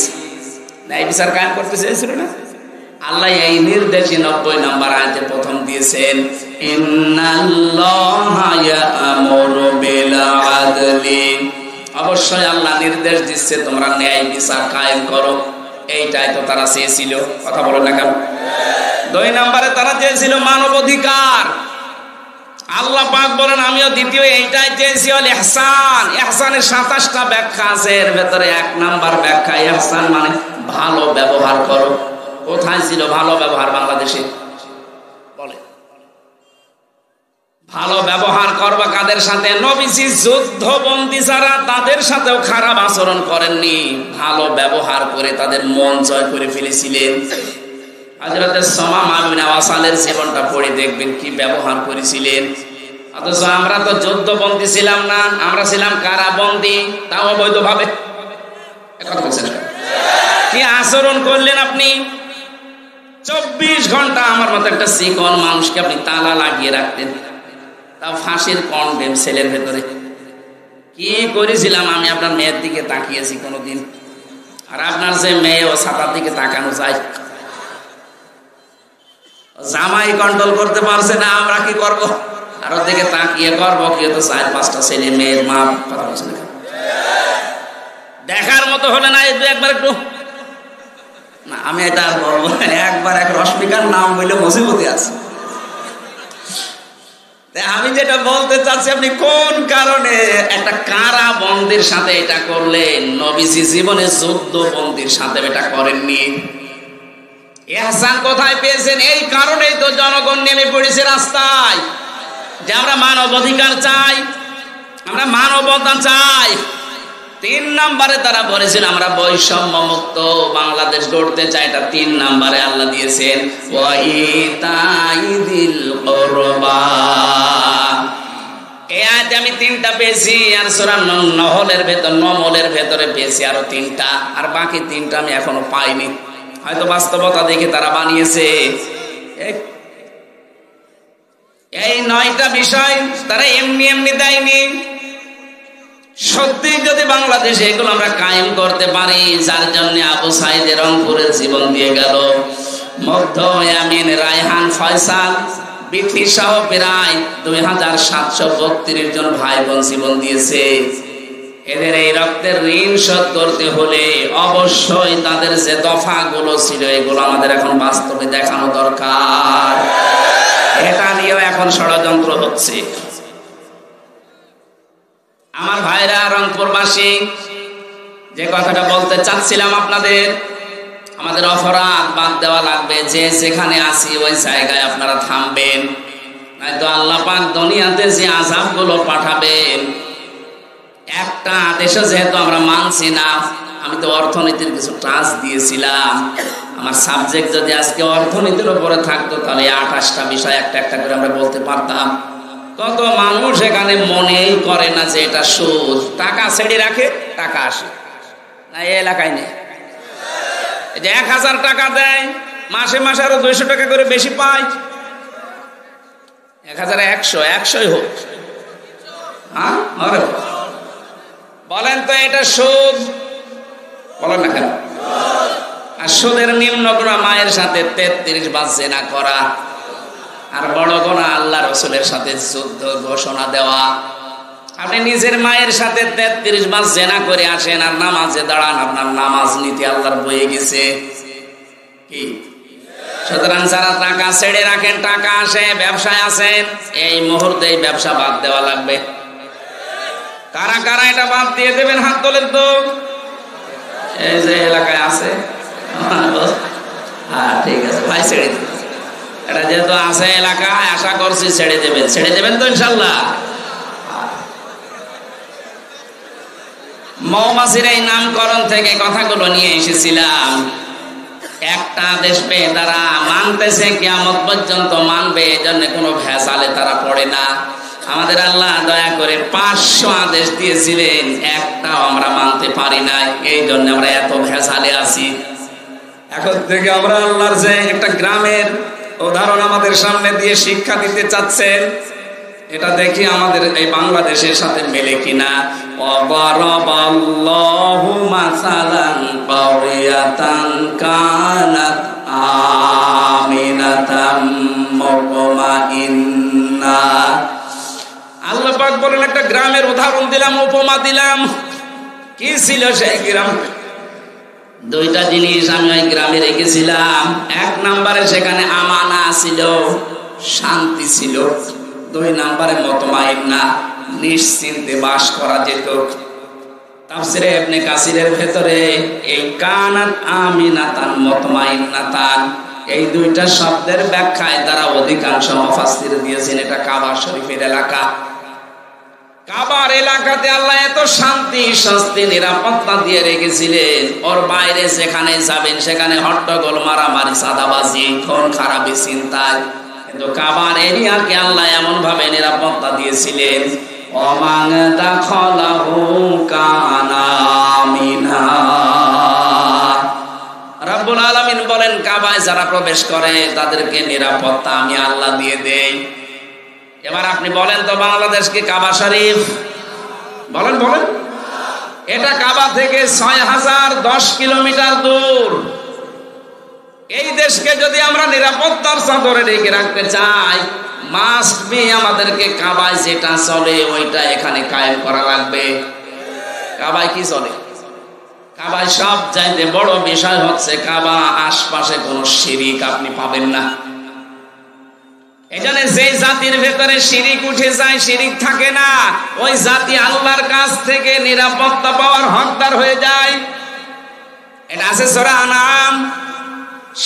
ন্যায় বিচার কায়েম করতে চেয়েছিল না? আল্লাহ এই নির্দেশই 90 নম্বর আয়াতে প্রথম দিয়েছেন, ইন্নাল্লাহা ইয়া'মুরু বিল আদলি, অবশ্যই আল্লাহ নির্দেশ দিচ্ছে তোমরা ন্যায় বিচার কায়েম করো। এইটাই তো তারা চেয়েছিল, কথা বলো না কেন? 2 নম্বরে তারা চেয়েছিল মানবাধিকার। আল্লাহ পাক বলেন আমিও দ্বিতীয় এইটাই চেয়েছি, হল ইহসান। ইহসানের 27টা ব্যাখ্যা আছে, এর ভেতরে 1 নাম্বার ব্যাখ্যা ইহসান মানে ভালো ব্যবহার করো। কোথায় ছিল ভালো ব্যবহার বাংলাদেশে? বলে ভালো ব্যবহার করবা কাদের সাথে? নবীজি যুদ্ধবন্দী যারা তাদের সাথেও খারাপ আচরণ করেননি, ভালো ব্যবহার করে তাদের মন জয় করে ফেলেছিলেন। হযরত সুমামা বিন ওয়াসালের জীবনটা পড়ে দেখবেন কি ব্যবহার করেছিলেন। অথচ আমরা তো যুদ্ধবন্দী ছিলাম না, আমরা ছিলাম কারাবন্দী, তাও অবৈধভাবে। কথা বলছেন কি আচরণ করলেন আপনি? 24 ঘন্টা আমার মতো একটা চিকন মানুষকে আপনি তালা লাগিয়ে রাখতেন, তাও ফাঁসির কন্ডেম সেলের ভেতরে। কি করেছিলাম আমি? আপনার মেয়ের দিকে তাকিয়েছি কোনোদিন? আর আপনার যে মেয়ে ও ছাতার দিকে তাকানো যায়, জামাই কন্ট্রোল করতে পারছে না, আমরা কি করব? আর ওর দিকে তাকিয়ে করবো কি? তো 4-5টা ছেলে মেয়ের মা। কথা বলছেন দেখার মতো হলে না এই 2-1 বার একটু না, আমি এটা আর বলবো না। একবার এক রশ্মিকার নাম বললে মুসিবতে আছে। আমি যেটা বলতে চাচ্ছি, আপনি কোন কারণে একটা কারাবন্দির সাথে এটা করলেন? নবীজি জীবনে যুদ্ধবন্দির সাথে এটা করেননি। ইহসান কোথায় পেয়েছেন? এই কারণেই তো জনগণ নেমে পড়েছে রাস্তায়, যে আমরা মানবাধিকার চাই, আমরা মানবতা চাই। 3 নম্বরে তারা বলেছেন আমরা বৈষম্য মুক্ত বাংলাদেশ গড়তে চাই। এটা 3 নম্বরে আল্লাহ দিয়েছেন, ওয়া ইতাইদিল কুরবা। এই আয়াতে আমি 3টা পেয়েছি, আর সূরা নমলের ভেতরে পেয়েছি আরো 3টা, আর বাকি 3টা আমি এখনো পাইনি। হয়তো বাস্তবতা দেখে তারা বানিয়েছে। এই 9টা বিষয় তারা এমনি এমনি দেয়নি। সত্যি যদি বাংলাদেশে এগুলো আমরা কায়েম করতে পারি, যার জন্য আবু সাইদের রংপুরের জীবন দিয়ে গেল, মধ্য ইয়ামিন রায়হান ফয়সাল বিথি সহ প্রায় 2732 জন ভাই বোন জীবন দিয়েছে। এদের এই রক্তের ঋণ শোধ করতে হলে অবশ্যই তাদের যে দফাগুলো ছিল এগুলো আমাদের এখন বাস্তবে দেখানো দরকার। এটা নিয়েও এখন ষড়যন্ত্র হচ্ছে। আমার ভাইরা রংপুরবাসী, যে কথাটা বলতে চাচ্ছিলাম আপনাদের, আমাদের অপরাধ বাদ দেওয়া লাগবে। যে যেখানে আছি ওই জায়গায় আপনারা থামবেন, নয়তো আল্লাহ পাক দুনিয়াতে যে আযাবগুলো পাঠাবেন, একটা আদেশও যেহেতু আমরা মানছি না। আমি তো অর্থনীতির কিছু টাচ দিয়েছিলাম, আমার সাবজেক্ট যদি আজকে অর্থনীতির উপরে থাকতো তাহলে 28টা বিষয় একটা একটা করে আমরা বলতে পারতাম। কত মানুষ এখানে মনেই করে না যে এটা সুদ। টাকা ছেড়ে রাখে, টাকা আসে না এই এলাকায় নেই। এই যে 1000 টাকা দেয়, মাসে মাসে আরো 200 টাকা করে বেশি পায়। 1100 হোক, হ্যাঁ বলেন তো এটা সুদ? বলেন না কেন? আর সুদের নিম্ন গুনাহ মায়ের সাথে 33 বার জিনা করা, আর বড় গুনাহ আল্লাহ রাসূলের সাথে যুদ্ধ ঘোষণা দেওয়া। আপনি নিজের মায়ের সাথে 33 বার জিনা করে আসেন আর নামাজে দাঁড়ান, আপনার নামাজ নীতি আল্লাহর বয়ে গেছে কি? সুতরাং যারা টাকা ছেড়ে রাখেন, টাকা আসে, ব্যবসায় আছেন, এই মুহূর্তে এই ব্যবসা বাদ দেওয়া লাগবে। কারা কারা এটা বাদ দিয়ে দেবেন? হাত তোলেন তো। এই যে এলাকায় আছে, ঠিক আছে ভাই, ছেড়ে দেবেন। এটা যেহেতু আছে এলাকায়, আশা করছি ছেড়ে দেবেন তো ইনশাল্লাহ। মৌমাছির এই নামকরণ থেকে কথাগুলো নিয়ে এসেছিলাম। একটা আদেশ পেয়ে তারা মানতেছে, কিয়ামত পর্যন্ত মানবে, এজন্য কোনো ভেজালে তারা পড়ে না। আমাদের আল্লাহ দয়া করে 500 আদেশ দিয়েছিলেন, একটাও আমরা মানতে পারি নাই, এই জন্য আমরা এত ভেজালে আছি। এখন থেকে আমরা আল্লাহর যে একটা গ্রামের উদাহরণ আমাদের সামনে দিয়ে শিক্ষা দিতে চাচ্ছেন, এটা দেখি আমাদের এই বাংলাদেশের সাথে মেলে কিনা। ওয়ারাবাল্লাহু মাসালান কারিয়াতান কানাত আমিনাতাম মুতমাইন্না। আল্লাহ পাক বলেন একটা গ্রামের উদাহরণ দিলাম, উপমা দিলাম। কি ছিল সেই গ্রাম? দুইটা জিনিস আমি ওই গ্রামে রেখেছিলাম। এক নম্বরে সেখানে আমানা ছিল, শান্তি ছিল। 2 নম্বরে মুতমাইন্না, নিশ্চিন্তে বাস করা যেত। তাফসীরে ইবনে কাসিরের ভেতরে এই কানাত আমিনাতান মুতমাইন্নাতান, এই দুইটা শব্দের ব্যাখ্যায় তারা অধিকাংশ মুফাসসির দিয়েছেন এটা কাবা শরীফের এলাকা। কাবার এলাকাতে আল্লাহ এত শান্তি, স্বস্তি, নিরাপত্তা দিয়ে রেখেছিলেন। ওর বাইরে যেখানে যাবেন সেখানে হট্টগোল, মারামারি, চাঁদাবাজি, খুন খারাপি, চিন্তায়। কিন্তু কাবার এরিয়াকে আল্লাহ এমন ভাবে নিরাপত্তা দিয়েছিলেন, ওমান দাখালাহু কানা আমিনা। রব্বুল আলামিন বলেন, কাবায় যারা প্রবেশ করে তাদেরকে নিরাপত্তা আমি আল্লাহ দিয়ে দেই। এবার আপনি বলেন তো, বাংলাদেশ কি কাবা শরীফ? বলেন বলেন। এটা কাবা থেকে 6010 কিলোমিটার দূর। এই দেশকে যদি আমরা নিরাপত্তার চাদরে ঢেকে রাখতে চাই, মাস্ট বি আমাদেরকে কাবায় যেটা চলে ওইটা এখানে কায়েম করা লাগবে। কাবায় কি চলে? কাবায় সব চাইতে বড় বিষয় হচ্ছে কাবা আশপাশে কোনো শিরিক আপনি পাবেন না। এখানে যে জাতির ভেতরে শিরিক উঠে যায়, শিরিক থাকে না, ওই জাতি আল্লাহর কাছ থেকে নিরাপত্তা পাওয়ার হকদার হয়ে যায়। এটা আছে সূরা আনাম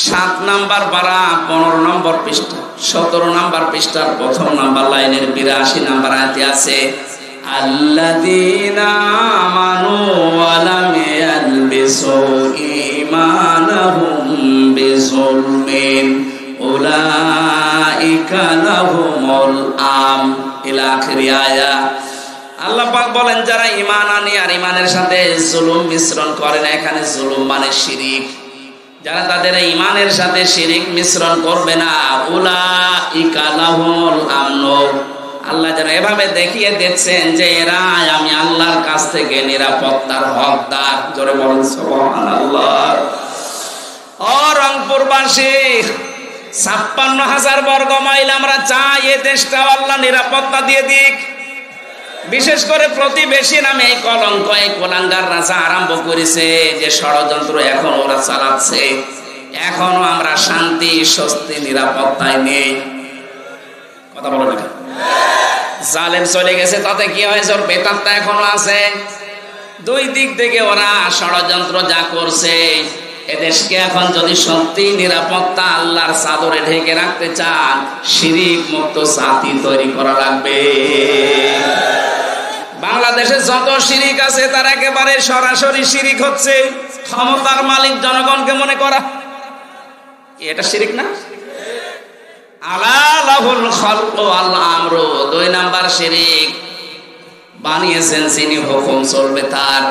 7 নম্বর পারা 15 নম্বর পৃষ্ঠা, 17 নম্বর পৃষ্ঠার 1ম নম্বর লাইনের 82 নম্বর আয়াতে আছে, আল্লাযীনা আমানু ওয়া লাম ইয়ালবিসু ঈমানাহুম বিযুলমিন উলাইকা লাহুমুল আমন ইলা আখির আয়া। আল্লাহ পাক বলেন, যারা ঈমান আনে আর ঈমানের সাথে জুলুম মিশ্রণ করে না, এখানে জুলুম মানে শিরিক, যারা তাদের ঈমানের সাথে শিরিক মিশ্রণ করবে না, উলাইকা লাহুমুল আমন, আল্লাহ যারা এভাবে দেখিয়ে দিচ্ছেন যে এরা আমি আল্লাহর কাছ থেকে নিরাপত্তার হকদার। জোরে বলেন সুবহানাল্লাহ। ও রংপুরবাসী, 56,000 বর্গ মাইল আমরা চাই এই দেশটা আল্লাহ নিরাপত্তা দিয়ে দিক। বিশেষ করে প্রতিবেশী নামে এই কলঙ্ক, এই কোলাঙ্গাররা যা আরম্ভ করেছে, যে ষড়যন্ত্র এখন ওরা চালাচ্ছে, এখনো আমরা শান্তি, স্বস্তি, নিরাপত্তায় নেই। কথা বলো না? জালেম চলে গেছে তাতে কি হয়েছে? ওর বেতারটা এখনো আছে। 2 দিক থেকে ওরা ষড়যন্ত্র যা করছে, এদেশকে এখন যদি সত্যি নিরাপত্তা আল্লাহর চাদরে ঢেকে রাখতে চান, শিরিক মুক্ত জাতি তৈরি করা লাগবে। বাংলাদেশে যত শিরিক আছে তার একেবারে সরাসরি শিরিক হচ্ছে ক্ষমতার মালিক জনগণকে মনে করা। এটা শিরিক না? আলা লাহুল খালকু ওয়াল আমরু, 2 নাম্বার শিরিক, বানিয়েছেন যিনি, হুকুম চলবে তার।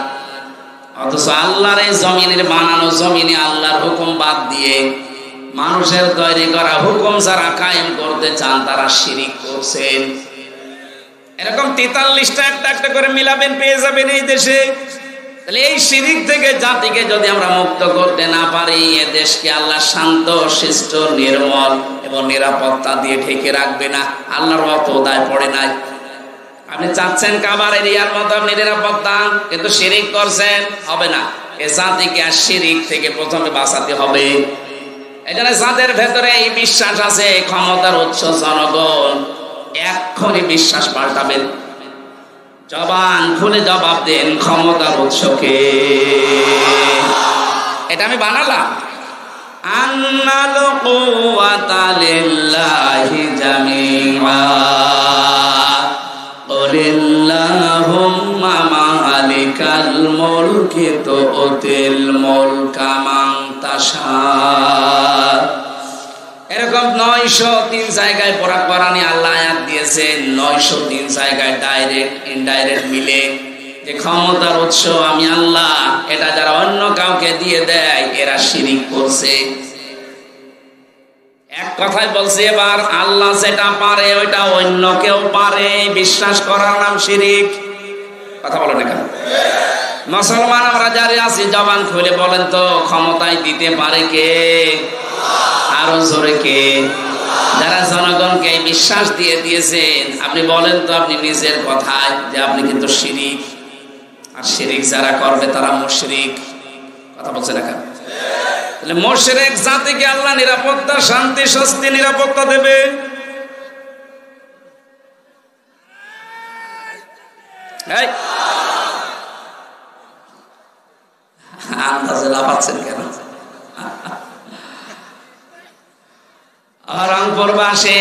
অথচ আল্লাহর এই জমিনের বানানো জমিনে আল্লাহর হুকুম বাদ দিয়ে মানুষের তৈরি করা হুকুম যারা কায়েম করতে চান তারা শিরিক করছেন। এরকম 43টা একটা একটা করে মিলাবেন, পেয়ে যাবেন এই দেশে। তাহলে এই শিরিক থেকে জাতিকে যদি আমরা মুক্ত করতে না পারি, এ দেশকে আল্লাহ শান্ত, শিষ্ট, নির্মল এবং নিরাপত্তা দিয়ে ঢেকে রাখবে না। আল্লাহর মতো দায় পড়ে নাই। আপনি চাচ্ছেন কাবার এরিয়ার মতো আপনি নিরাপত্তা, কিন্তু শিরিক করছেন, হবে না। এ জাতিকে আর শিরিক থেকে প্রথমে বাঁচাতে হবে। এখানে যাদের ভেতরে এই বিশ্বাস আছে ক্ষমতার উৎস জনগণ, এক্ষুনি বিশ্বাস পাল্টাবেন। জবান খুলে জবাব দেন, ক্ষমতার উৎসকে। এটা আমি বানালাম, আন্নাল কুওয়াতা লিল্লাহি জামিআ কুলিল্লাহুম্মা মালিকাল মুলকি তুতিল মুলকা মান তাশা। এরকম 903 জায়গায় কোরআনে আল্লাহ আয়াত দিয়েছেন। 903 জায়গায় ডাইরেক্ট ইনডাইরেক্ট মিলে যে ক্ষমতার উৎস আমি আল্লাহ, এটা যারা অন্য কাউকে দিয়ে দেয় এরা শিরিক করছে। এক কথায় বলছে এবার আল্লাহ যেটা পারে ওইটা অন্য কেউ পারে, বিশ্বাস করার নাম শিরিক। কথা বলেন না কেন? মুসলমান আমরা যারা আছি জবান খুলে বলেন তো, ক্ষমতায় দিতে পারে কে? আরো জোরে কে? যারা জনগণকে বিশ্বাস দিয়ে দিয়েছেন, আপনি বলেন তো আপনি নিজের কথায় যে আপনি কিন্তু শিরিক। আর শিরিক যারা করবে তারা মুশরিক। কথা বলছে না কেন? তাহলে মুশরিক জাতিকে আল্লাহ নিরাপত্তা, শান্তি, স্বস্তি, নিরাপত্তা দেবে। আন্দাজে লাফাচ্ছেন কেন? রংপুরবাসী,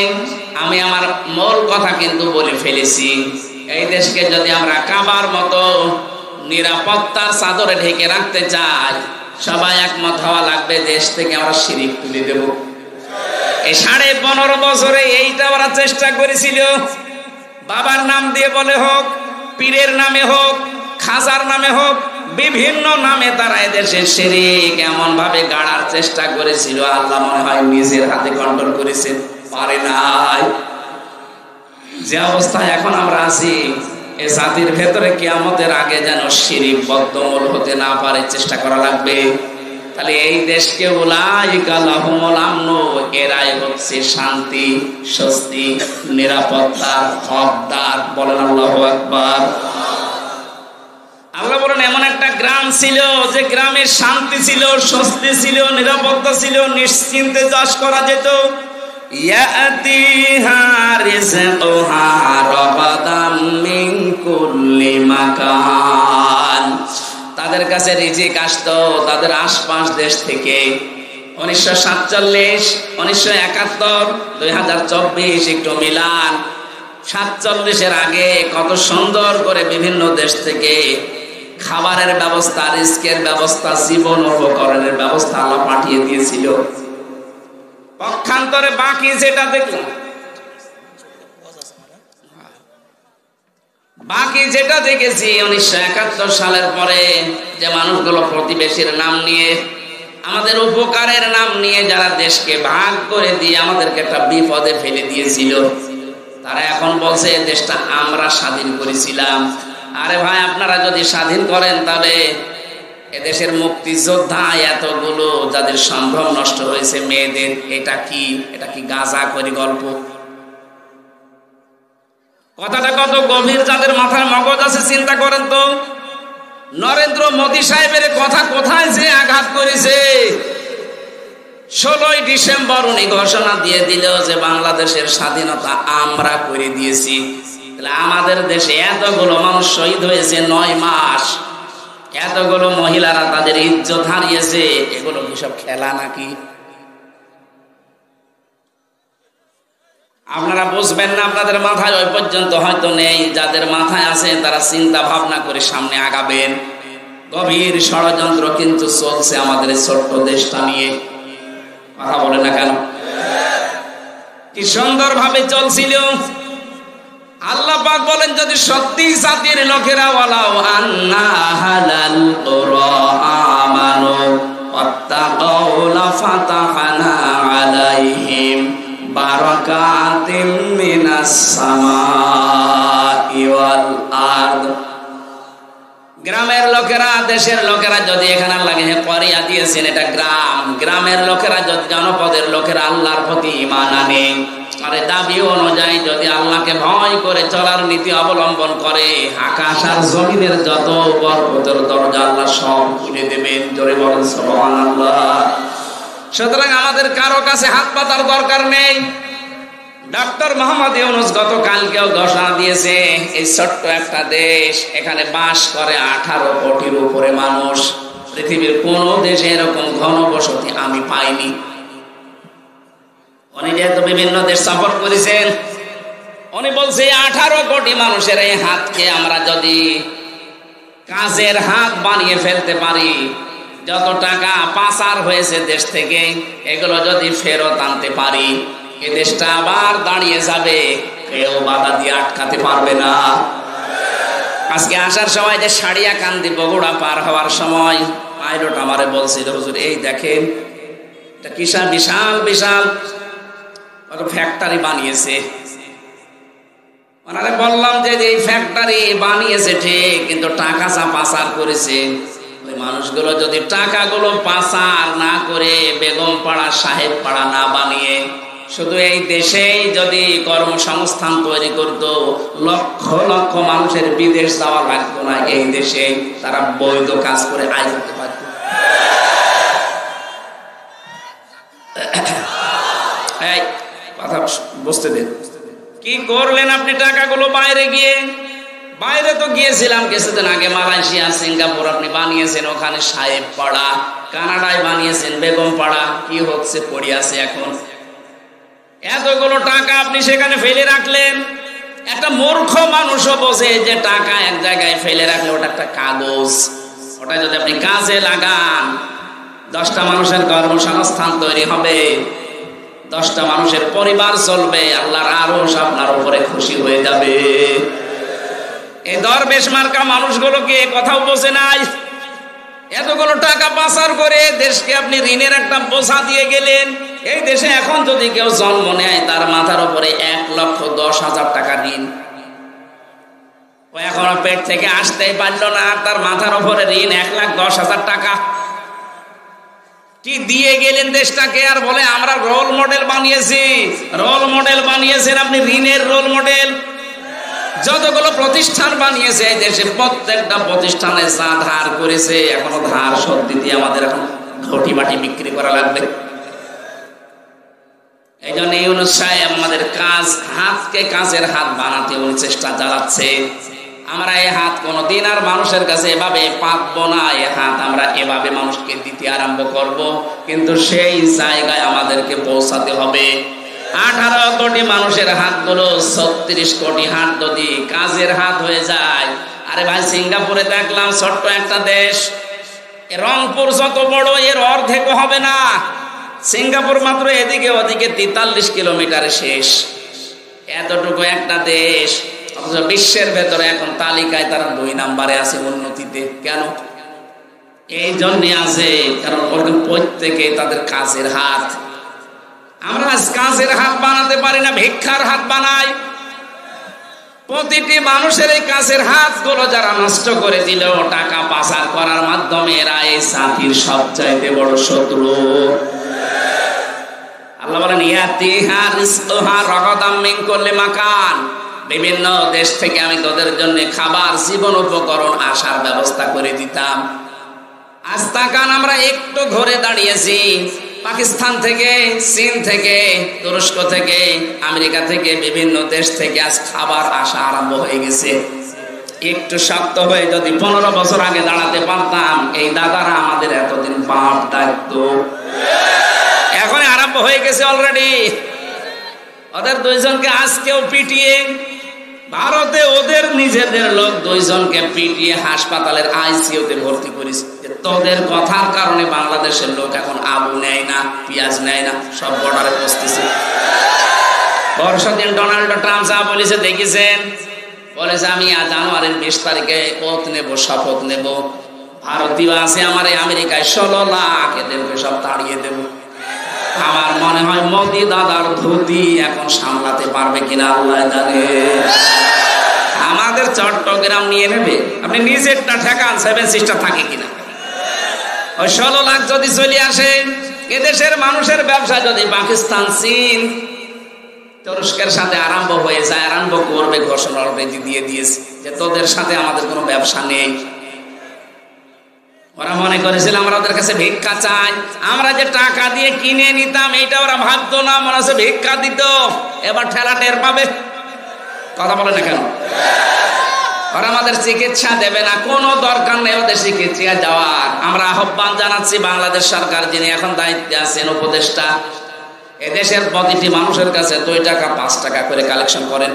আমি আমার মূল কথা কিন্তু বলে ফেলেছি। এই দেশকে যদি আমরা কাবার মতো নিরাপত্তার চাদরে ঢেকে রাখতে চাই, সবাই একমত হওয়া লাগবে, দেশ থেকে আমরা শিরিক তুলে দেব। এই 15.5 বছরে এইটা ওরা চেষ্টা করেছিল। বাবার নাম দিয়ে বলে হোক, পীরের নামে হোক, খাজার নামে হোক, বিভিন্ন নামে তারা এদেশে শিরিক এমন ভাবে গাড়ার চেষ্টা করেছিল, আল্লাহ মনে হয় নিজের হাতে কন্ট্রোল করেছেন, পারে নাই। যে অবস্থায় এখন আমরা আছি, এই জাতির ভেতরে কিয়ামতের আগে যেন শিরিক বদ্ধমূল হতে না পারে, চেষ্টা করা লাগবে। তাহলে এই দেশকে উলাইকা লাহুমুল আমনু, এরাই হচ্ছে শান্তি, স্বস্তি, নিরাপত্তা, হকদার। বলেন আল্লাহু আকবার। আল্লাহ বলেন এমন একটা গ্রাম ছিল যে গ্রামে শান্তি ছিল, স্বস্তি ছিল, নিরাপত্তা ছিল, নিশ্চিন্তে চাষ করা যেত। ইয়াতিহা রিজকুহা রাগাদাম মিন কুল্লি মাকান, তাদের কাছে রিজিক আসতো তাদের আশপাশ দেশ থেকে। 1947, 1971, 2024 একটু মিলান। 47-এর আগে কত সুন্দর করে বিভিন্ন দেশ থেকে খাবারের ব্যবস্থা, রিস্কের ব্যবস্থা, জীবন উপকরণের ব্যবস্থা আল্লাহ পাঠিয়ে দিয়েছিল। পক্ষান্তরে বাকি যেটা দেখলাম, বাকি যেটা দেখেছি 1971 সালের পরে, যে মানুষগুলো প্রতিবেশীর নাম নিয়ে, আমাদের উপকারের নাম নিয়ে যারা দেশকে ভাগ করে দিয়ে আমাদেরকে একটা বিপদে ফেলে দিয়েছিল, তারা এখন বলছে দেশটা আমরা স্বাধীন করেছিলাম। আরে ভাই, আপনারা যদি স্বাধীন করেন তাহলে এদেশের মুক্তিযোদ্ধা এতগুলো যাদের সম্ভ্রম নষ্ট হয়েছে মেয়েদের, এটা কি গাঁজা করে গল্প? কথাটা কত গভীর, যাদের মাথায় মগজ আছে চিন্তা করেন তো। নরেন্দ্র মোদী সাহেবের কথা কোথায় যে আঘাত করেছে। 16ই ডিসেম্বর উনি ঘোষণা দিয়ে দিল যে বাংলাদেশের স্বাধীনতা আমরা করে দিয়েছি। তাহলে আমাদের দেশে এতগুলো মানুষ শহীদ হয়েছে 9 মাস, এতগুলো মহিলারা তাদের ইজ্জত হারিয়েছে, এগুলো কি সব খেলা নাকি? আপনারা বুঝবেন না, আপনাদের মাথায় ওই পর্যন্ত হয়তো নেই। যাদের মাথায় আছে তারা চিন্তা ভাবনা করে সামনে আগাবেন। গভীর ষড়যন্ত্র কিন্তু চলছে আমাদের এই ছোট্ট দেশটা নিয়ে। কথা বলে না কেন? কি সুন্দর ভাবে চলছিল। আল্লাহ পাক বলেন যদি সত্যি জাতির লোকেরা ওয়ালাউ আন্না হালাল কুরআমানু ওয়াত্তাকাউ লাফাতাহনা আলাইহিম বারাকাতিম মিনাস সামাই ওয়াল আরদ। গ্রামের লোকেরা, দেশের লোকেরা যদি এখানে লাগে করিয়া দিয়েছেন, এটা গ্রাম, গ্রামের লোকেরা যদি, জনপদের লোকেরা আল্লাহর প্রতি ঈমান আনে, আরে দাবি অনুযায়ী যদি আল্লাহকে ভয় করে চলার নীতি অবলম্বন করে, আকাশ আর জমিনের যত বরকতের দরজা আল্লাহ সব খুলে দেবেন। জোরে বলেন সুবহানাল্লাহ। সুতরাং আমাদের কারো কাছে হাত পাতার দরকার নেই। ডক্টর মোহাম্মদ ইউনূস গতকালকেও ঘোষণা দিয়েছে, এই ছোট্ট একটা দেশ, এখানে বাস করে 18 কোটির উপরে মানুষ। পৃথিবীর কোন দেশে এরকম ঘনবসতি আমি পাইনি। উনি যেহেতু বিভিন্ন দেশ সফর করেছেন, উনি বলছে 18 কোটি মানুষের এই হাতকে আমরা যদি কাজের হাত বানিয়ে ফেলতে পারি, যত টাকা পাচার হয়েছে দেশ থেকে এগুলো যদি ফেরত আনতে পারি, এই দেশটা আবার দাঁড়িয়ে যাবে, কেউ বাধা দিয়ে আটকাতে পারবে না। আজকে আসার সময় যে সাড়িয়াকান্দি বগুড়া পার হওয়ার সময় পাইলট আমারে বলছিল, হুজুর এই দেখেন এটা কিসা বিশাল বিশাল ফ্যাক্টরি বানিয়েছে। ওনারে বললাম যে এই ফ্যাক্টরি বানিয়েছে ঠিক, কিন্তু টাকা যা পাচার করেছে, ওই মানুষগুলো যদি টাকাগুলো পাচার না করে বেগমপাড়া সাহেব পাড়া না বানিয়ে শুধু এই দেশেই যদি কর্মসংস্থান তৈরি করত, লক্ষ লক্ষ মানুষের বিদেশ যাওয়া লাগতো না, এই দেশে তারা বৈধ কাজ করে আয় করতে পারত। এই কথা বুঝতে দেন। কি করলেন আপনি টাকাগুলো বাইরে গিয়ে? বাইরে তো গিয়েছিলাম কিছুদিন আগে, মালয়েশিয়া সিঙ্গাপুর আপনি বানিয়েছেন, ওখানে সাহেব পাড়া, কানাডায় বানিয়েছেন বেগম পাড়া, কি হচ্ছে পড়ে আছে এখন। এতগুলো টাকা আপনি সেখানে ফেলে রাখলেন। একটা মূর্খ মানুষও বোঝে যে টাকা এক জায়গায় ফেলে রাখলে ওটা একটা কাগজ, ওটা যদি আপনি কাজে লাগান 10টা মানুষের কর্মসংস্থান তৈরি হবে, 10টা মানুষের পরিবার চলবে, আল্লাহর আরশ আপনার উপরে খুশি হয়ে যাবে। এই দরবেশ মার্কা মানুষগুলোকে কথাও বোঝে নাই। এতগুলো টাকা পাচার করে দেশকে আপনি ঋণের একটা বোঝা দিয়ে গেলেন। এই দেশে এখন যদি কেউ জন্ম নেয় তার মাথার উপরে 1,10,000 টাকা ঋণ। ও এখনো পেট থেকে আসতেই পারলো না, তার মাথার উপরে ঋণ 1,10,000 টাকা। কি দিয়ে গেলেন দেশটাকে, আর বলে আমরা রোল মডেল বানিয়েছি। রোল মডেল বানিয়েছেন আপনি, ঋণের রোল মডেল। যতগুলো প্রতিষ্ঠান বানিয়েছে এই দেশে প্রত্যেকটা প্রতিষ্ঠানে যা ধার করেছে, এখনো ধার শোধ দিতে আমাদের এখন ঘটি বাটি বিক্রি করা লাগবে। এই জন্য ইউনূস সাহেব আমাদের হাতকে কাজের হাত বানাতে উনি চেষ্টা চালাচ্ছে। আমরা এই হাত কোনোদিন আর মানুষের কাছে এভাবে পাতবো না, এই হাত আমরা এভাবে মানুষকে দিতে আরম্ভ করব, কিন্তু সেই জায়গায় আমাদেরকে পৌঁছাতে হবে। 18 কোটি মানুষের হাতগুলো 36 কোটি হাত যদি কাজের হাত হয়ে যায়। আরে ভাই, সিঙ্গাপুরে দেখলাম ছোট্ট একটা দেশ, রংপুর যত বড় এর অর্ধেকও হবে না। সিঙ্গাপুর মাত্র এদিকে ওদিকে 43 কিলোমিটারে শেষ, এতটুকু একটা দেশ, অথচ বিশ্বের ভেতরে এখন তালিকায় তারা 2 নম্বরে আছে উন্নতিতে। কেন? এই জন্যে আছে কারণ ওরকম প্রত্যেকে তাদের কাজের হাত। আমরা কাজের হাত বানাতে পারি না, ভিক্ষার হাত বানাই। প্রতিটি মানুষের এই কাজের হাতগুলো যারা নষ্ট করে দিল টাকা পাচার করার মাধ্যমে, এরা এই জাতির সবচাইতে বড় শত্রু। আল্লাহ বলেন ইয়াতিহা রিজকুহা রাগাদাম মিন কুল্লি মাকান, বিভিন্ন দেশ থেকে আমি তোদের জন্য খাবার, জীবন উপকরণ আসার ব্যবস্থা করে দিতাম। আজ তাকান, আমরা একটু ঘুরে দাঁড়িয়েছি, পাকিস্তান থেকে, চীন থেকে, তুরস্ক থেকে, আমেরিকা থেকে, বিভিন্ন দেশ থেকে আজ খাবার আসা আরম্ভ হয়ে গেছে। একটু শক্ত হয়ে যদি 15 বছর আগে দাঁড়াতে পারতাম, এই দাদারা আমাদের এতদিন বাপ ডাকতো। এখন আরম্ভ হয়ে গেছে অলরেডি। ওদের 2 জনকে আজকেও পিটিয়ে, ভারতে ওদের নিজেদের লোক 2 জনকে পিটিয়ে হাসপাতালের আইসিইউতে ভর্তি করেছে। তোদের কথার কারণে বাংলাদেশের লোক এখন আলু নেয় না, পেঁয়াজ নেয় না, সব বর্ডারে পৌঁছতেছে। পরশুদিন ডোনাল্ড ট্রাম্প যা বলেছে দেখেছেন, বলেছে আমি জানুয়ারির 20 তারিখে ওত নেব, শপথ নেব, ভারতীয় আছে আমার এই আমেরিকায় 16 লাখ, এদেরকে সব তাড়িয়ে দেব। আমার মনে হয় মোদি দাদার ধুতি এখন সামলাতে পারবে কিনা আল্লাহ জানে। আমাদের চট্টগ্রাম নিয়ে নেবে, আপনি নিজেরটা ঠেকান, 7 সিস্টার থাকে কিনা। ওই 16 লাখ যদি চলে আসে, এদেশের মানুষের ব্যবসা যদি পাকিস্তান, চীন, তুরস্কের সাথে আরম্ভ হয়ে যায়, আরম্ভ করবে, ঘোষণা অলরেডি দিয়ে দিয়েছে যে তোদের সাথে আমাদের কোনো ব্যবসা নেই। ওরা মনে করেছিল আমরা ওদের কাছে ভিক্ষা চাই, আমরা যে টাকা দিয়ে কিনে নিতাম এইটা ওরা ভাবতো না, মনে হচ্ছে ভিক্ষা দিত। এবার ঠেলা টের পাবে। কথা বলে না কেন? ওরা আমাদের চিকিৎসা দেবে না, কোনো দরকার নেই ওদের চিকিৎসা যাওয়ার। আমরা আহ্বান জানাচ্ছি বাংলাদেশ সরকার, যিনি এখন দায়িত্বে আছেন, উপদেষ্টা, এদেশের প্রতিটি মানুষের কাছে 2 টাকা 5 টাকা করে কালেকশন করেন।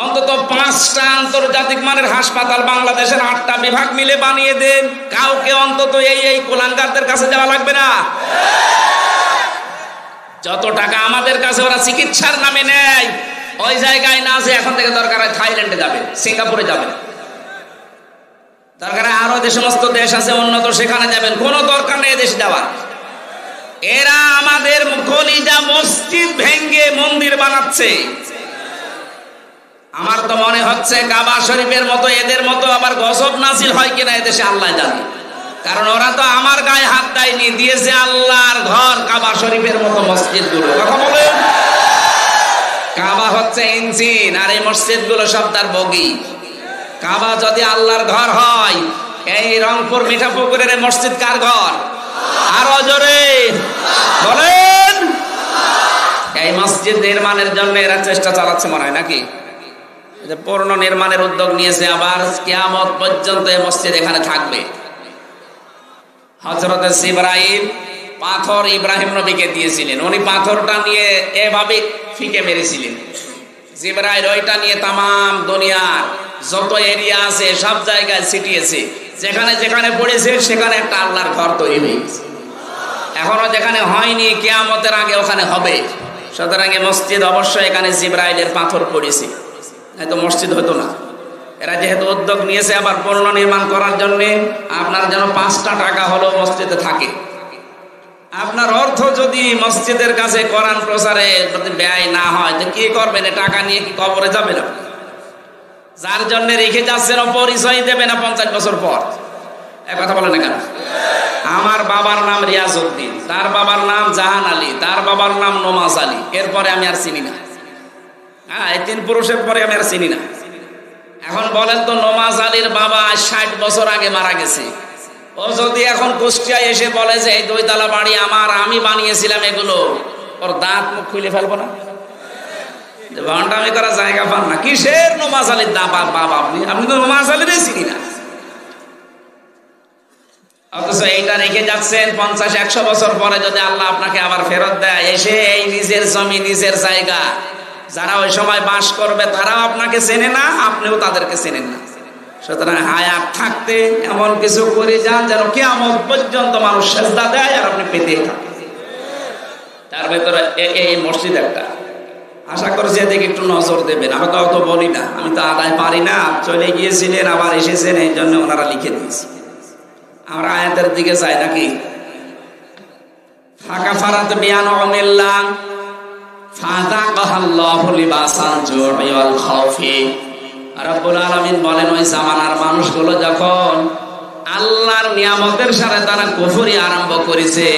অন্তত 5টা আন্তর্জাতিক মানের হাসপাতাল বাংলাদেশের 8টা বিভাগ মিলে বানিয়ে দেন। কাউকে অন্তত এই কুলাঙ্গারদের কাছে যাওয়া লাগবে না। যত টাকা আমাদের কাছে ওরা চিকিৎসার নামে নেয়, ওই জায়গায় না যে এখন থেকে দরকার হয় থাইল্যান্ডে যাবে, সিঙ্গাপুরে যাবেন, দরকার আরো যে সমস্ত দেশ আছে উন্নত, সেখানে যাবেন। কোনো দরকার নেই দেশ যাওয়ার। এরা আমাদের কলিজা মসজিদ ভেঙ্গে মন্দির বানাচ্ছে। আমার তো মনে হচ্ছে কাবা শরীফের মতো এদের মতো আবার গজব নাজিল হয় কিনা এদেশে আল্লাহ জানে। কারণ ওরা তো আমার গায়ে হাত দেয়নি, দিয়েছে আল্লাহর ঘর কাবা শরীফের মতো মসজিদ গুলো। কথা বলেন, কাবা হচ্ছে ইঞ্জিন আর এই মসজিদ গুলো সব তার বগি। কাবা যদি আল্লাহর ঘর হয়, এই রংপুর মিঠাপুকুরের মসজিদ কার ঘর? আরো জোরে বলেন। এই মসজিদ নির্মাণের জন্য এরা চেষ্টা চালাচ্ছে মনে হয় নাকি? পূর্ণ নির্মাণের উদ্যোগ নিয়েছে, আবার কিয়ামত পর্যন্ত এই মসজিদ এখানে থাকবে। হযরত জিবরাইল পাথর ইব্রাহিম নবীকে দিয়েছিলেন, উনি পাথরটা নিয়ে এভাবে ফিকে মেরেছিলেন। জিবরাইল ওইটা নিয়ে তামাম দুনিয়ার যত এরিয়া আছে সব জায়গায় ছিটিয়েছে, যেখানে যেখানে পড়েছে সেখানে একটা আল্লাহর ঘর তৈরি হয়েছে। এখনো যেখানে হয়নি, কিয়ামতের আগে ওখানে হবে। সুতরাং মসজিদ অবশ্যই এখানে জিবরাইলের পাথর পড়েছে, হয়তো মসজিদ হতো না। এরা যেহেতু উদ্যোগ নিয়েছে আবার পূর্ণ নির্মাণ করার জন্য, আপনার যেন 5টা টাকা হলো মসজিদে থাকে। আপনার অর্থ যদি মসজিদের কাছে কোরআন প্রচারে ব্যয় না হয় তো কি করবেন? টাকা নিয়ে কি কবরে যাবেন? যার জন্য রেখে যাচ্ছেন পরিচয় দেবে না 50 বছর পর। এক কথা বলে না কেন? আমার বাবার নাম রিয়াজউদ্দিন, তার বাবার নাম জাহান আলী, তার বাবার নাম নমাজ আলী, এরপরে আমি আর চিনি না। হ্যাঁ, এই 3 পুরুষের পরে আমি আর চিনি না। এখন বলেন তো, নমাজ আলীর বাবা 60 বছর আগে মারা গেছে। ও যদি এখন কুষ্টিয়ায় এসে বলে যে এই 2 তলা বাড়ি আমার, আমি বানিয়েছিলাম এগুলো, ওর দাঁত মুখ খুলে ফেলবো না? ভণ্ডামি করার জায়গা পান না। কিসের নমাজ আলীর বাবা আপনি? আপনি তো নমাজ আলীরই চিনি না। অথচ এইটা রেখে যাচ্ছেন 50-100 বছর পরে যদি আল্লাহ আপনাকে আবার ফেরত দেয়, এসে এই নিজের জমি নিজের জায়গা, যারা ওই সময় বাস করবে তারাও আপনাকে চেনে না, আপনিও তাদেরকে চেনেন না। সুতরাং হায়াত থাকতে এমন কিছু করে যান যেন কিয়ামত পর্যন্ত মানুষ সেজদা দেয় আর আপনি পেতে থাকেন। তার ভেতরে এই মসজিদ একটা, আশা করছি এদিকে একটু নজর দেবেন। আমি তো অত বলি না, আমি তো আদায় পারি না। চলে গিয়েছিলেন আবার এসেছেন, এই জন্য ওনারা লিখে দিয়েছে। আমরা আয়াতের দিকে যাই নাকি? ফাঁকা ফারাত বিয়ান অমিল্লাহ ফাযাকাল্লাহু লিবাসাল জু'i ওয়াল খাউফি। রব্বুল আলামিন বলেন, ওই জামানার মানুষগুলো যখন আল্লাহর নিয়ামতের সাথে তারা কুফরি আরম্ভ করেছে,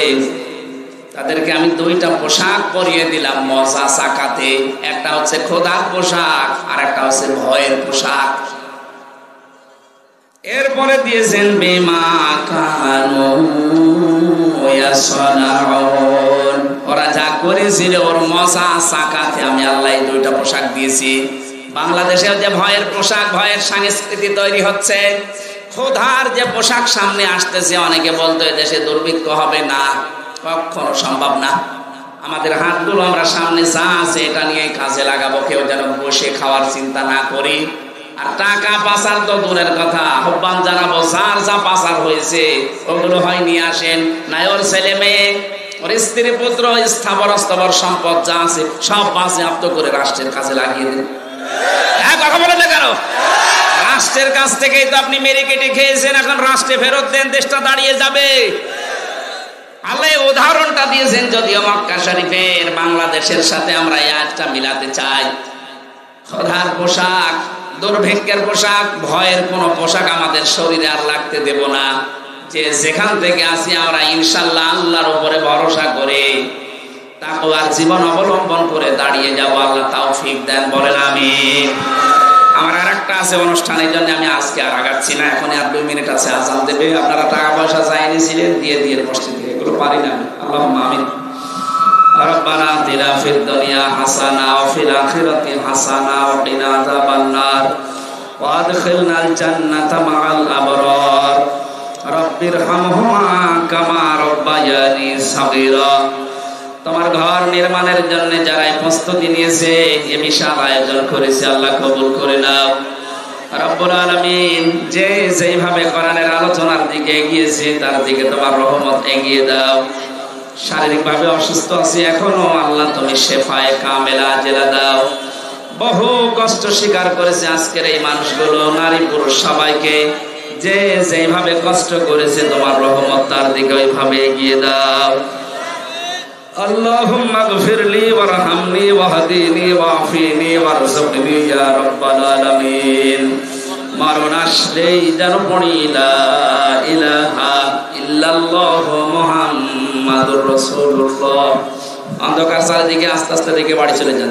তাদেরকে আমি 2টা পোশাক পরিয়ে দিলাম মজা সাকাতে। একটা হচ্ছে খোদার পোশাক আর একটা হচ্ছে ভয়ের পোশাক। এরপরে দিয়েছেন বিমা কানু ইয়াসনাউন, ওরা যা করেছিল ওর মজা সাকাতে আমি আল্লাহ 2টা পোশাক দিয়েছি। বাংলাদেশেও যে ভয়ের পোশাক, ভয়ের সংস্কৃতি তৈরি হচ্ছে, খোদার যে পোশাক সামনে আসতেছে, অনেকে বলতো দেশে দুর্ভিক্ষ হবে না, কখনো সম্ভব না। আমাদের হাতগুলো আমরা সামনে যা আছে এটা নিয়ে কাজে লাগাবো, কেউ যেন বসে খাওয়ার চিন্তা না করি। আর টাকা পাচার তো দূরের কথা, আহ্বান জানাবো যার যা পাচার হয়েছে ওগুলো হয় নিয়ে আসেন, নাই ওর ছেলে মেয়ে, ওর স্ত্রী পুত্র, স্থাবর অস্থাবর সম্পদ যা আছে সব বাজেয়াপ্ত করে রাষ্ট্রের কাজে লাগিয়ে দেন। হ্যাঁ, কথা বলেন না কেন? রাষ্ট্রের কাছ থেকেই তো আপনি মেরে কেটে খেয়েছেন, এখন রাষ্ট্রে ফেরত দেন, দেশটা দাঁড়িয়ে যাবে। আল্লাহ উদাহরণটা দিয়েছেন, যদিও মক্কা শরীফের বাংলাদেশের সাথে আমরা এই আয়াতটা মিলাতে চাই। খোদার পোশাক, দুর্ভিক্ষের পোশাক, ভয়ের কোনো পোশাক আমাদের শরীরে আর লাগতে দেব না। যে যেখান থেকে আসি আমরা ইনশাআল্লাহ আল্লাহর উপরে ভরসা করে তাকওয়ার জীবন অবলম্বন করে দাঁড়িয়ে যাব। আল্লাহ তৌফিক দেন, বলেন আমিন। আমার আরেকটা আছে অনুষ্ঠানের জন্য আমি আজকে আর আগাচ্ছি না, এখন আর 2 মিনিট আছে, আজান দেবে। আপনারা টাকা পয়সা চাইছিলেন, দিয়ে দিয়ে মসজিদে, এগুলো পারি না আমি। আল্লাহুম্মা আমিন। রব্বানা আতিনা ফিদ দুনিয়া হাসানা ওয়া ফিল আখিরাতি হাসানা ওয়া কিনা আযাবান নার। ওয়াদখিলনাল জান্নাতা মাআল আবরার রব্বিরহামহুমা কামা রাব্বায়ানি সাগীরা। তোমার ঘর নির্মাণের জন্য যারা প্রস্তুতি নিয়েছে, এই বিশাল আয়োজন করেছে, আল্লাহ কবুল করে নাও। রব্বুল আলামিন যে যেইভাবে কোরআনের আলোচনার দিকে এগিয়েছে তার দিকে তোমার রহমত এগিয়ে দাও। শারীরিকভাবে অসুস্থ আছি এখনো, আল্লাহ তুমি শেফায়ে কামেলা আজেলা দাও। বহু কষ্ট স্বীকার করেছে আজকের এই মানুষগুলো, নারী পুরুষ সবাইকে, যে যেইভাবে কষ্ট করেছে তোমার রহমত তার দিকে ওইভাবে এগিয়ে দাও। আল্লাহুম্মা গফিরলি ওয়ারহামনি ওয়াহদিনি ওয়াফিনি ওয়ারযুকনি ইয়া রাব্বাল আলামিন। মরণ আসলেই যেন পড়ি লা ইলাহা ইল্লাল্লাহু মুহাম্মাদুর রাসূলুল্লাহ। অন্ধকার চারিদিকে আস্তে আস্তে দিকে বাড়ি চলে যান।